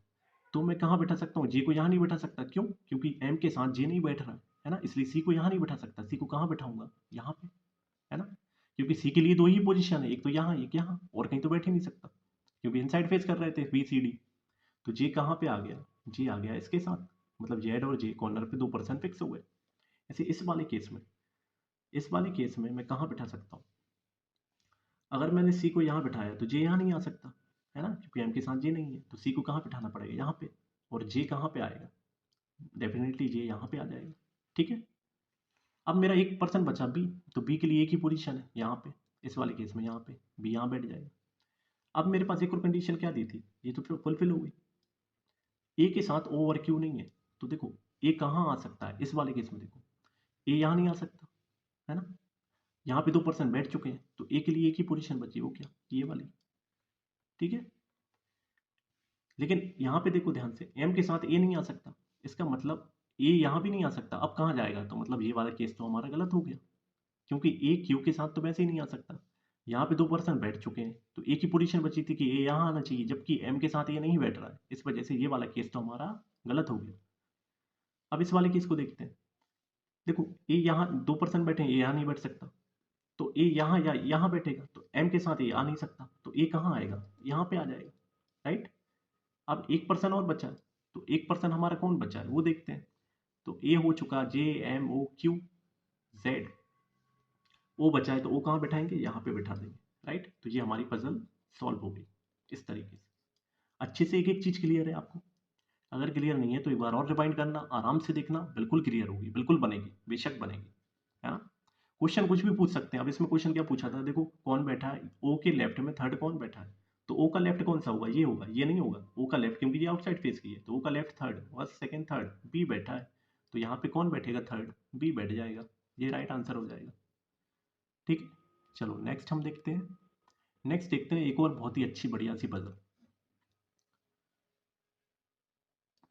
तो मैं कहाँ बैठा सकता हूँ? जे को यहाँ नहीं बैठा सकता, क्यों? क्योंकि एम के साथ जे नहीं बैठ रहा है ना, इसलिए सी को यहाँ नहीं बैठा सकता। सी को कहाँ बैठाऊंगा? यहाँ पे, है ना, क्योंकि सी के लिए 2 ही पोजीशन है, एक तो यहाँ एक यहाँ, और कहीं तो बैठ ही नहीं सकता, क्योंकि इनसाइड फेस कर रहे थे BCD। तो जे कहाँ पे आ गया? जे आ गया इसके साथ, मतलब जेड और जे कॉर्नर पे 2% फिक्स हो गए। ऐसे इस वाले केस में मैं कहाँ बैठा सकता हूँ? अगर मैंने सी को यहाँ बिठाया तो जे यहाँ नहीं आ सकता, है ना, क्योंकि एम के साथ जे नहीं है, तो सी को कहाँ बिठाना पड़ेगा? यहाँ पे। और जे कहाँ पे आएगा? डेफिनेटली जे यहाँ पे आ जाएगा, ठीक है। अब मेरा 1% बचा बी, तो बी के लिए एक ही पोजीशन है यहाँ पे, इस वाले केस में यहाँ पे बी यहाँ बैठ जाएगा। अब मेरे पास एक और कंडीशन क्या दी थी? ये तो फिर फुलफिल हो गई। ए के साथ ओ और क्यू नहीं है, तो देखो ए कहाँ आ सकता है इस वाले केस में? देखो ए यहाँ नहीं आ सकता, है ना? यहाँ पे 2% बैठ चुके हैं, तो ए के लिए एक ही पोजीशन बची, वो क्या? ये वाली, ठीक है? लेकिन यहाँ पे देखो ध्यान से, एम के साथ ए नहीं आ सकता, इसका मतलब ए यहाँ भी नहीं आ सकता। अब कहाँ जाएगा? तो मतलब ये वाला केस तो हमारा गलत हो गया, क्योंकि ए क्यू के साथ तो वैसे ही नहीं आ सकता। यहाँ पे 2% बैठ चुके हैं, तो ए की पोजीशन बची थी कि ए यहाँ आना चाहिए, जबकि एम के साथ ए नहीं बैठ रहा है, इस वजह से ये वाला केस तो हमारा गलत हो गया। अब इस वाले केस को देखते हैं। देखो ए यहाँ 2% बैठे हैं, ए यहाँ नहीं बैठ सकता, तो ए यहाँ या यहाँ बैठेगा, तो एम के साथ ए आ नहीं सकता, तो ए कहाँ आएगा? यहाँ पे आ जाएगा, राइट? अब 1% और बचा है, तो 1% हमारा कौन बचा है वो देखते हैं। तो ए हो चुका, जे एम ओ क्यू जेड, ओ बचा है, तो ओ कहाँ बैठाएंगे? यहाँ पे बैठा देंगे, राइट? तो ये हमारी पजल सॉल्व हो गई इस तरीके से। अच्छे से एक एक चीज क्लियर है आपको? अगर क्लियर नहीं है तो एक बार और रिवाइंड करना, आराम से देखना, बिल्कुल क्लियर होगी, बिल्कुल बनेगी, बेशक बनेगी, है ना? क्वेश्चन कुछ भी पूछ सकते हैं। अब इसमें क्वेश्चन क्या पूछा था? देखो कौन बैठा है ओ के लेफ्ट में, थर्ड कौन बैठा है? तो ओ का लेफ्ट कौन सा होगा? ये होगा, ये नहीं होगा। ओ का लेफ्ट, क्योंकि ये आउटसाइड फेस की है, तो ओ का left third, first second third, B बैठा है, तो यहाँ पे कौन बैठेगा? थर्ड, बी बैठ जाएगा। ये राइट आंसर हो जाएगा, ठीक है? चलो नेक्स्ट हम देखते हैं। नेक्स्ट देखते हैं एक और बहुत ही अच्छी बढ़िया सी पजल।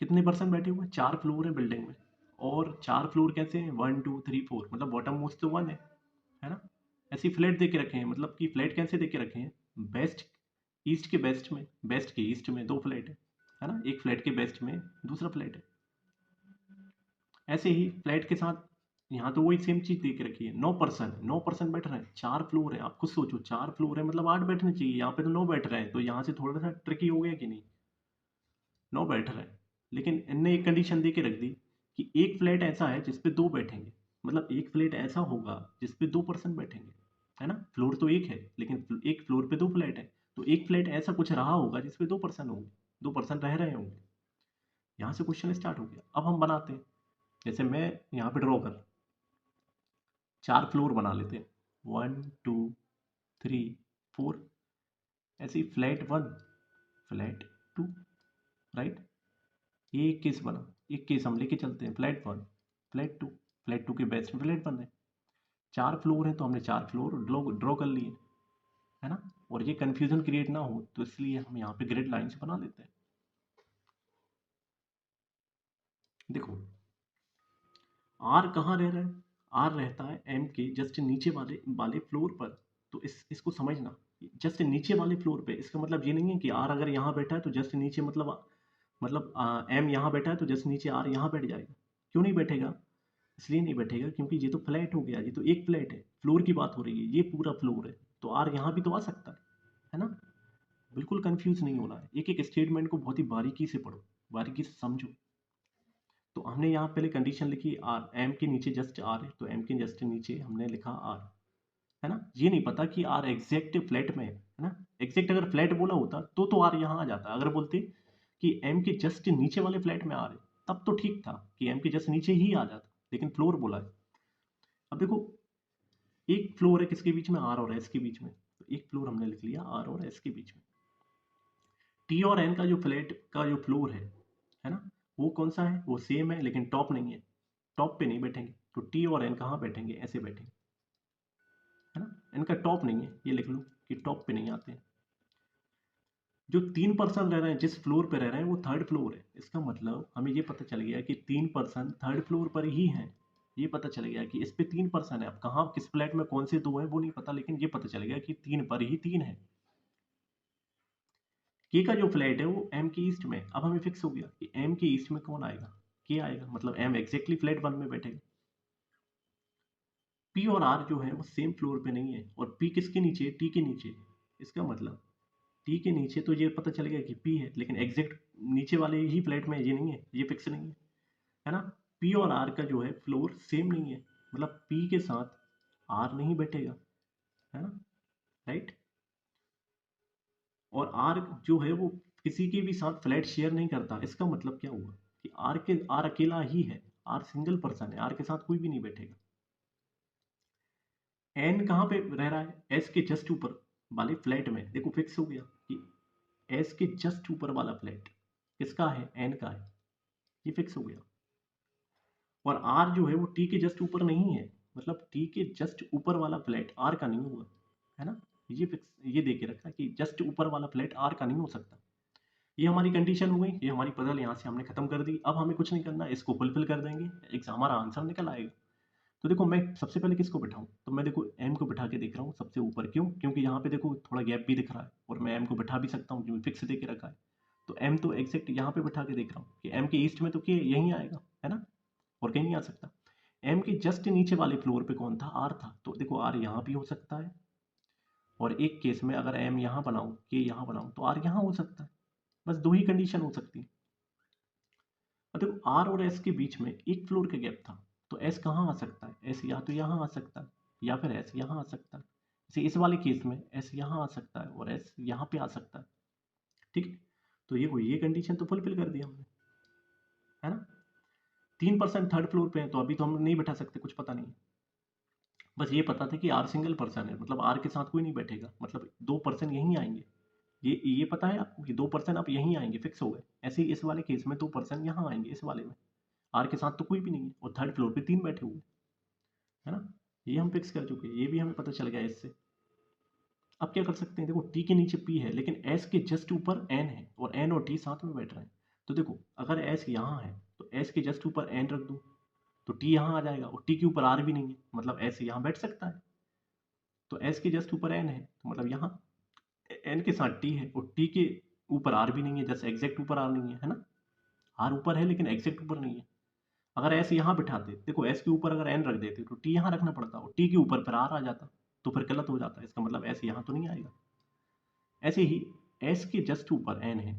कितने पर्सन बैठे हुए हैं? 4 फ्लोर है बिल्डिंग में, और 4 फ्लोर कैसे हैं? 1 2 3 4, मतलब बॉटम मोस्ट तो 1 है ना? ऐसी फ्लैट दे के रखे हैं, मतलब कि फ्लैट कैसे दे के रखे हैं? बेस्ट, ईस्ट के बेस्ट में, बेस्ट के ईस्ट में 2 फ्लैट है ना? एक फ्लैट के बेस्ट में दूसरा फ्लैट है। ऐसे ही फ्लैट के साथ यहाँ तो वही सेम चीज दे के रखी है। 9% बैठ रहे हैं, 4 फ्लोर है, आप खुद सोचो, 4 फ्लोर है मतलब 8 बैठने चाहिए, यहाँ पे तो 9 बैठ रहे हैं, तो यहाँ से थोड़ा सा ट्रिकी हो गया कि नहीं? 9 बैठ रहे हैं, लेकिन इनने एक कंडीशन दे के रख दी कि एक फ्लैट ऐसा है जिसपे 2 बैठेंगे, मतलब एक फ्लैट ऐसा होगा जिसपे 2% बैठेंगे, है ना? फ्लोर तो एक है, लेकिन एक फ्लोर पे 2 फ्लैट है, तो एक फ्लैट ऐसा कुछ रहा होगा जिसपे 2% होंगे, 2% रह रहे होंगे। यहाँ से क्वेश्चन स्टार्ट हो गया। अब हम बनाते हैं, जैसे मैं यहाँ पे ड्रॉ कर 4 फ्लोर बना लेते हैं, 1 2 3 4, ऐसे ही फ्लैट 1 फ्लैट 2, राइट? ये एक केस बना, एक केस हम लेके चलते हैं, फ्लैट 1 फ्लैट 2, फ्लैट 2 के बेस्ट में फ्लैट 1 है। 4 फ्लोर है, तो हमने 4 फ्लोर ड्रॉ कर लिए, है ना? और ये कंफ्यूजन क्रिएट ना हो, तो इसलिए हम यहाँ पे ग्रिड लाइंस बना लेते हैं। देखो आर कहाँ रह रहा है? आर रहता है एम के जस्ट नीचे वाले वाले फ्लोर पर, तो इसको समझना, जस्ट नीचे वाले फ्लोर पे, इसका मतलब ये नहीं है कि आर अगर यहाँ बैठा है तो जस्ट नीचे, मतलब एम यहाँ बैठा है तो जस्ट नीचे आर यहाँ बैठ जाएगा। क्यों नहीं बैठेगा? इसलिए नहीं बैठेगा क्योंकि ये तो फ्लैट हो गया, ये तो एक फ्लैट है, फ्लोर की बात हो रही है, ये पूरा फ्लोर है, तो आर यहाँ भी तो आ सकता है ना? बिल्कुल कंफ्यूज नहीं होना है, एक एक स्टेटमेंट को बहुत ही बारीकी से पढ़ो, बारीकी से समझो। तो हमने यहाँ पहले कंडीशन लिखी आर, एम के नीचे जस्ट आर है, तो एम के जस्ट नीचे हमने लिखा आर, है ना? ये नहीं पता कि आर एग्जैक्ट फ्लैट में है ना? एग्जैक्ट अगर फ्लैट बोला होता तो आर यहाँ आ जाता। अगर बोलते कि एम के जस्ट नीचे वाले फ्लैट में आर है, तब तो ठीक था कि एम के जस्ट नीचे ही आ जाता, लेकिन फ्लोर बोला है। अब देखो एक फ्लोर है किसके बीच में? आर और एस के बीच में, तो एक फ्लोर हमने लिख लिया आर और एस के बीच में। टी और एन का जो फ्लैट का जो फ्लोर है ना, वो कौन सा है? वो सेम है, लेकिन टॉप नहीं है, टॉप पे नहीं बैठेंगे, तो टी और एन कहाँ बैठेंगे? ऐसे बैठेंगे, है ना? इनका टॉप नहीं है, ये लिख लो कि टॉप पे नहीं आते हैं। जो 3% रह रहे हैं, जिस फ्लोर पे रह रहे हैं वो थर्ड फ्लोर है, इसका मतलब हमें ये पता चल गया कि 3% थर्ड फ्लोर पर ही है। ये पता चल गया कि इस पे 3% है। अब कहाँ किस फ्लैट में कौन से 2 है वो नहीं पता, लेकिन ये पता चल गया कि 3 पर ही 3 है। के का जो फ्लैट है वो एम के ईस्ट में, अब हमें फिक्स हो गया कि एम के ईस्ट में कौन आएगा? के आएगा, मतलब एम एग्जैक्टली फ्लैट 1 में बैठेगा। पी और आर जो है वो सेम फ्लोर पे नहीं है, और पी किसके नीचे? टी के नीचे। इसका मतलब टी के नीचे तो ये पता चल गया कि पी है, लेकिन एग्जैक्ट नीचे वाले ही फ्लैट में ये नहीं है, ये फिक्स नहीं है ना? पी और आर का जो है फ्लोर सेम नहीं है, मतलब पी के साथ आर नहीं बैठेगा, है ना? राइट? और आर जो है वो किसी के भी साथ फ्लैट शेयर नहीं करता। इसका मतलब क्या हुआ कि आर अकेला ही है, आर सिंगल पर्सन है, आर के साथ कोई भी नहीं बैठेगा। एन कहाँ पे रह रहा है? एस के जस्ट ऊपर वाले फ्लैट में। देखो फिक्स हो गया कि एस के जस्ट ऊपर वाला फ्लैट किसका है? एन का है, ये फिक्स हो गया। और आर जो है वो टी के जस्ट ऊपर नहीं है, मतलब टी के जस्ट ऊपर वाला फ्लैट आर का नहीं होगा, है ना। ये फिक्स, ये दे के रखा है कि जस्ट ऊपर वाला फ्लैट आर का नहीं हो सकता। ये हमारी कंडीशन हो गई, ये हमारी पजल यहाँ से हमने खत्म कर दी। अब हमें कुछ नहीं करना, इसको फुलफिल कर देंगे, एक हमारा आंसर निकल आएगा। तो देखो मैं सबसे पहले किसको बिठाऊं, तो मैं देखो एम को बिठा के देख रहा हूँ सबसे ऊपर। क्यों? क्योंकि यहाँ पे देखो थोड़ा गैप भी दिख रहा है और मैं एम को बिठा भी सकता हूँ क्योंकि फिक्स दे के रखा है। तो एम तो एग्जैक्ट यहाँ पे बिठा के देख रहा हूँ कि एम के ईस्ट में तो के यहीं आएगा, है ना, और कहीं नहीं आ सकता। एम के जस्ट नीचे वाले फ्लोर पे कौन था? आर था। तो देखो आर यहाँ भी हो सकता है, और एक केस में अगर एम यहाँ बनाऊँ, के यहाँ बनाऊँ, तो आर यहाँ हो सकता है। बस दो ही कंडीशन हो सकती है। और देखो आर और एस के बीच में एक फ्लोर का गैप था, तो एस कहाँ आ सकता है? एस या तो यहाँ आ सकता है या फिर एस यहाँ आ सकता है। जैसे इस वाले केस में एस यहाँ आ सकता है और एस यहाँ पे आ सकता है, ठीक है। तो ये कंडीशन तो फुलफिल कर दी हमने, है ना। 3% थर्ड फ्लोर पे है, तो अभी तो हम नहीं बैठा सकते, कुछ पता नहीं है। बस ये पता था कि आर सिंगल पर्सन है, मतलब आर के साथ कोई नहीं बैठेगा, मतलब 2% यहीं आएंगे। ये पता है आपको कि 2% आप यहीं आएंगे, फिक्स हो गए। ऐसे ही इस वाले केस में 2% यहाँ आएंगे, इस वाले में आर के साथ तो कोई भी नहीं है, और थर्ड फ्लोर पे 3 बैठे हुए, है ना। ये हम फिक्स कर चुके हैं, ये भी हमें पता चल गया इससे। अब क्या कर सकते हैं, देखो टी के नीचे पी है, लेकिन एस के जस्ट ऊपर एन है, और एन और टी साथ में बैठ रहे हैं। तो देखो अगर एस यहाँ है तो एस के जस्ट ऊपर एन रख दूँ, तो टी यहाँ आ जाएगा, और टी के ऊपर आर भी नहीं है, मतलब एस यहाँ बैठ सकता है। तो एस के जस्ट ऊपर एन है, तो मतलब यहाँ एन के साथ टी है, और टी के ऊपर आर भी नहीं है, जैसे एग्जैक्ट ऊपर आर नहीं है, है ना। आर ऊपर है लेकिन एग्जैक्ट ऊपर नहीं है। अगर एस यहाँ बिठाते, देखो एस के ऊपर अगर एन रख देते तो टी यहाँ रखना पड़ता, और टी के ऊपर फिर आर आ जाता, तो फिर गलत हो जाता। इसका मतलब एस यहाँ तो नहीं आएगा। ऐसे ही एस के जस्ट ऊपर एन है,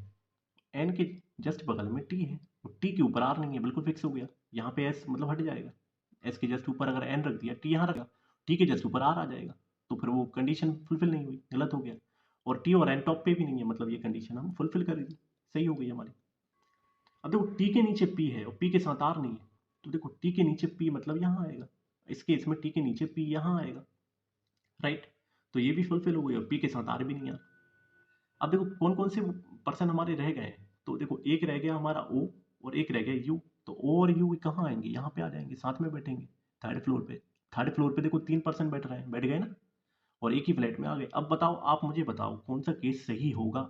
एन के जस्ट बगल में टी है, और टी के ऊपर आर नहीं है, बिल्कुल फिक्स हो गया। यहाँ पे एस मतलब हट जाएगा, एस के जस्ट ऊपर अगर एन रख दिया, टी यहाँ रखा, टी के जस्ट ऊपर आर आ जाएगा, तो फिर वो कंडीशन फुलफिल नहीं हुई, गलत हो गया। और टी और एन टॉप पे भी नहीं है, मतलब ये कंडीशन हम फुलफिल कर दी, सही हो गई हमारी। अब देखो टी के नीचे पी है और पी के साथ आर नहीं है, तो देखो टी के नीचे पी मतलब यहाँ आएगा, इस केस में टी के नीचे पी यहाँ आएगा, राइट। तो ये भी फुलफिल हो गई, और पी के साथ आर भी नहीं आ। अब देखो कौन कौन से पर्सन हमारे रह गए हैं, तो देखो एक रह गया हमारा ओ, और एक रह गया यू। तो ओ और यू कहाँ आएंगे? यहाँ पे आ जाएंगे, साथ में बैठेंगे थर्ड फ्लोर पे। थर्ड फ्लोर पे देखो 3% बैठ रहे हैं, बैठ गए ना, और एक ही फ्लैट में आ गए। अब बताओ, आप मुझे बताओ कौन सा केस सही होगा।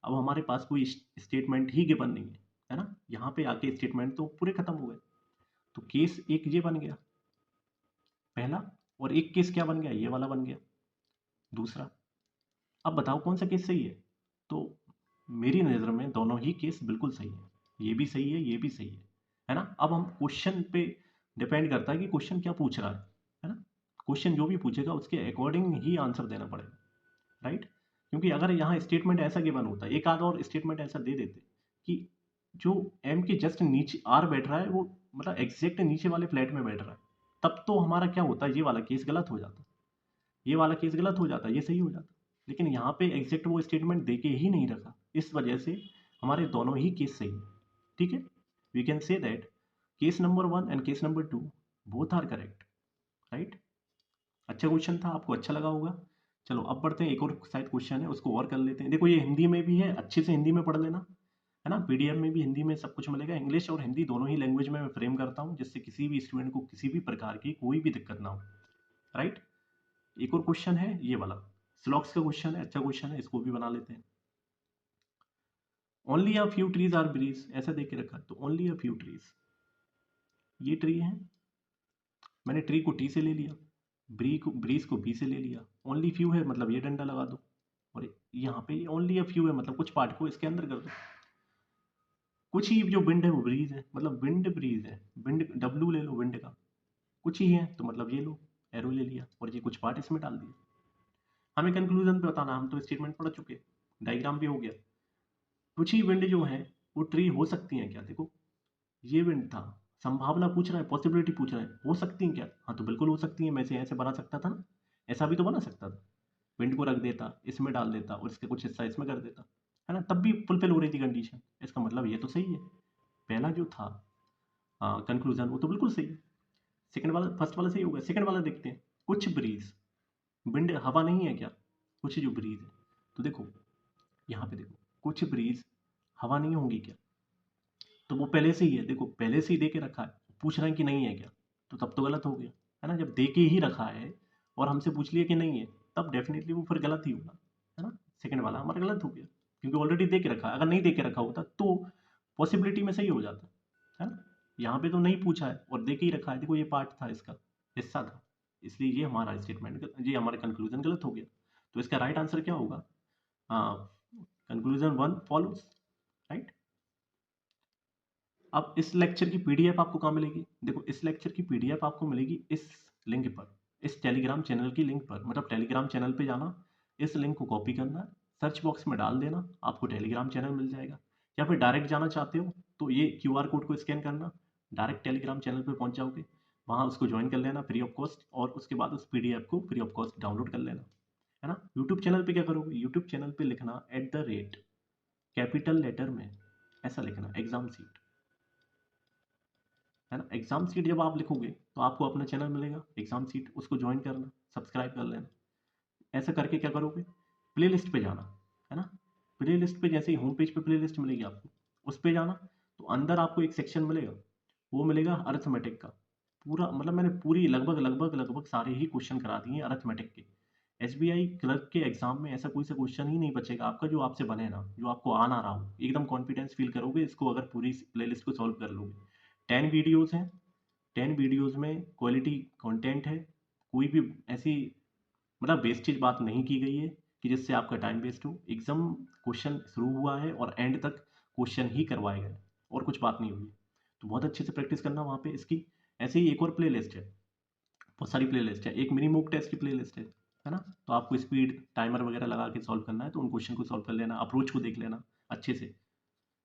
अब हमारे पास कोई स्टेटमेंट ही गिवन नहीं है ना, यहाँ पे आके स्टेटमेंट तो पूरे खत्म हो गए। तो केस एक ये बन गया पहला, और एक केस क्या बन गया? ये वाला बन गया दूसरा। अब बताओ कौन सा केस सही है। तो मेरी नज़र में दोनों ही केस बिल्कुल सही है, ये भी सही है, ये भी सही है ना। अब हम क्वेश्चन पे डिपेंड करता है कि क्वेश्चन क्या पूछ रहा है ना। क्वेश्चन जो भी पूछेगा उसके अकॉर्डिंग ही आंसर देना पड़ेगा, राइट। क्योंकि अगर यहाँ स्टेटमेंट ऐसा गिवन होता, एक आध और स्टेटमेंट ऐसा दे देते कि जो एम के जस्ट नीचे आर बैठ रहा है वो मतलब एग्जैक्ट नीचे वाले फ्लैट में बैठ रहा है, तब तो हमारा क्या होता, ये वाला केस गलत हो जाता, ये वाला केस गलत हो जाता, ये सही हो जाता। लेकिन यहाँ पे एग्जैक्ट वो स्टेटमेंट दे के ही नहीं रखा, इस वजह से हमारे दोनों ही केस सही है, ठीक है। We can say that case number 1 and case number 2 both are correct, right. अच्छा क्वेश्चन था, आपको अच्छा लगा होगा। चलो अब पढ़ते हैं, एक और शायद क्वेश्चन है उसको और कर लेते हैं। देखो ये हिंदी में भी है, अच्छे से हिंदी में पढ़ लेना, है ना। पीडीएफ में भी हिंदी में सब कुछ मिलेगा, इंग्लिश और हिंदी दोनों ही लैंग्वेज में मैं फ्रेम करता हूँ, जिससे किसी भी स्टूडेंट को किसी भी प्रकार की कोई भी दिक्कत ना हो, राइट। एक और क्वेश्चन है ये वाला, स्लॉक्स का क्वेश्चन है, अच्छा क्वेश्चन है, इसको भी बना लेते हैं। Only a few trees are breeze, ऐसा देख के रखा, तो ओनली अ फ्यू ट्रीज, ये ट्री है, मैंने ट्री को टी से ले लिया, ब्रीज को बी से ले लिया, ओनली फ्यू है मतलब ये डंडा लगा दो, और यहाँ पे ओनली अ फ्यू है मतलब कुछ पार्ट को इसके अंदर कर दो। कुछ ही जो विंड है वो ब्रीज है, मतलब विंड ब्रीज है, विंड डब्लू ले लो विंड का, कुछ ही है तो मतलब ये लो एरो ले लिया, और ये कुछ पार्ट इसमें डाल दिया। हमें कंक्लूजन पे बताना, हम तो स्टेटमेंट पढ़ चुके, डायग्राम भी हो गया। कुछ ही विंड जो है वो ट्री हो सकती है क्या? देखो ये विंड था, संभावना पूछ रहा है, पॉसिबिलिटी पूछ रहा है, हो सकती है क्या? हाँ तो बिल्कुल हो सकती है, मैं इसे ऐसे बना सकता था ना, ऐसा भी तो बना सकता था, विंड को रख देता, इसमें डाल देता, और इसका कुछ हिस्सा इसमें कर देता, है ना, तब भी फुलफिल हो रही थी कंडीशन। इसका मतलब ये तो सही है, पहला जो था कंक्लूजन वो तो बिल्कुल सही है। सेकंड वाला, फर्स्ट वाला सही होगा, सेकंड वाला देखते हैं। कुछ ब्रीज, विंड हवा नहीं है क्या? कुछ जो ब्रीज है, तो देखो यहाँ पे देखो, कुछ ब्रीज हवा नहीं होंगी क्या? तो वो पहले से ही है, देखो पहले से ही दे के रखा है, पूछ रहे हैं कि नहीं है क्या, तो तब तो गलत हो गया, है ना। जब दे के ही रखा है और हमसे पूछ लिया कि नहीं है, तब डेफिनेटली वो फिर गलत ही होगा, है ना। सेकंड वाला हमारा गलत हो गया, क्योंकि ऑलरेडी दे के रखा है। अगर नहीं दे के रखा होता तो पॉसिबिलिटी में सही हो जाता, है ना। यहाँ पे तो नहीं पूछा है और दे के ही रखा है, देखो ये पार्ट था, इसका हिस्सा था, इसलिए ये हमारा स्टेटमेंट, ये हमारा कंक्लूजन गलत हो गया। तो इसका राइट आंसर क्या होगा? Conclusion 1 follows, right. अब इस लेक्चर की पीडीएफ आपको कहाँ मिलेगी? देखो, इस लेक्चर की पीडीएफ आपको मिलेगी इस लिंक पर, इस टेलीग्राम चैनल की लिंक पर। मतलब टेलीग्राम चैनल पे जाना, इस लिंक को कॉपी करना है, सर्च बॉक्स में डाल देना, आपको टेलीग्राम चैनल मिल जाएगा। या फिर डायरेक्ट जाना चाहते हो तो ये क्यूआर कोड को स्कैन करना, डायरेक्ट टेलीग्राम चैनल पर पहुंच जाओगे, वहाँ उसको ज्वाइन कर लेना फ्री ऑफ कॉस्ट, और उसके बाद उस पीडीएफ को फ्री ऑफ कॉस्ट डाउनलोड कर लेना, है ना। यूट्यूब चैनल पे क्या करोगे? यूट्यूब चैनल पे लिखना @ कैपिटल लेटर में ऐसा लिखना एग्जाम सीट, है ना। एग्जाम सीट जब आप लिखोगे तो आपको अपना चैनल मिलेगा एग्जाम सीट, उसको ज्वाइन करना, सब्सक्राइब कर लेना। ऐसा करके क्या करोगे? प्ले लिस्ट पे जाना, है ना। प्ले लिस्ट पे जैसे ही होम पेज पे प्ले लिस्ट मिलेगी आपको, उस पे जाना, तो अंदर आपको एक सेक्शन मिलेगा, वो मिलेगा अरिथमेटिक का। पूरा मतलब मैंने पूरी लगभग लगभग लगभग सारे ही क्वेश्चन करा दिए अरिथमेटिक के। एसबीआई क्लर्क के एग्जाम में ऐसा कोई सा क्वेश्चन ही नहीं बचेगा आपका जो आपसे बने ना, जो आपको आ ना रहा हो। एकदम कॉन्फिडेंस फील करोगे इसको अगर पूरी प्लेलिस्ट को सॉल्व कर लोगे। 10 वीडियोस हैं, 10 वीडियोस में क्वालिटी कंटेंट है, कोई भी ऐसी मतलब वेस्टेज बात नहीं की गई है कि जिससे आपका टाइम वेस्ट हो। एग्जाम क्वेश्चन शुरू हुआ है और एंड तक क्वेश्चन ही करवाए गए, और कुछ बात नहीं हुई। तो बहुत अच्छे से प्रैक्टिस करना वहाँ पे इसकी। ऐसे ही एक और प्ले लिस्ट है, बहुत सारी प्ले लिस्ट है, एक मिनी मॉक टेस्ट की प्ले लिस्ट है ना। तो आपको स्पीड टाइमर वगैरह लगा के सॉल्व करना है, तो उन क्वेश्चन को सॉल्व कर लेना, अप्रोच को देख लेना अच्छे से।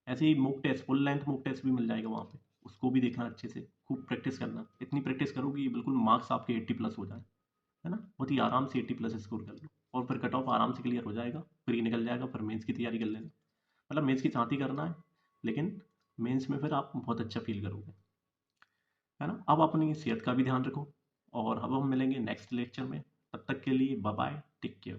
ऐसे ही mock test, full length mock test भी मिल जाएगा वहाँ पे, उसको भी देखना अच्छे से, खूब प्रैक्टिस करना। इतनी प्रैक्टिस करो कि बिल्कुल मार्क्स आपके 80+ हो जाए, है ना। बहुत ही आराम से 80+ स्कोर कर लो, और फिर कट ऑफ आराम से क्लियर हो जाएगा, फ्री निकल जाएगा। फिर मेंस की तैयारी कर लेना, मतलब मेंस की साथ ही करना है, लेकिन मेंस में फिर आप बहुत अच्छा फील करोगे, है ना। अब अपनी सेहत का भी ध्यान रखो, और अब हम मिलेंगे नेक्स्ट लेक्चर में। तब तक के लिए बाय बाय, टेक केयर।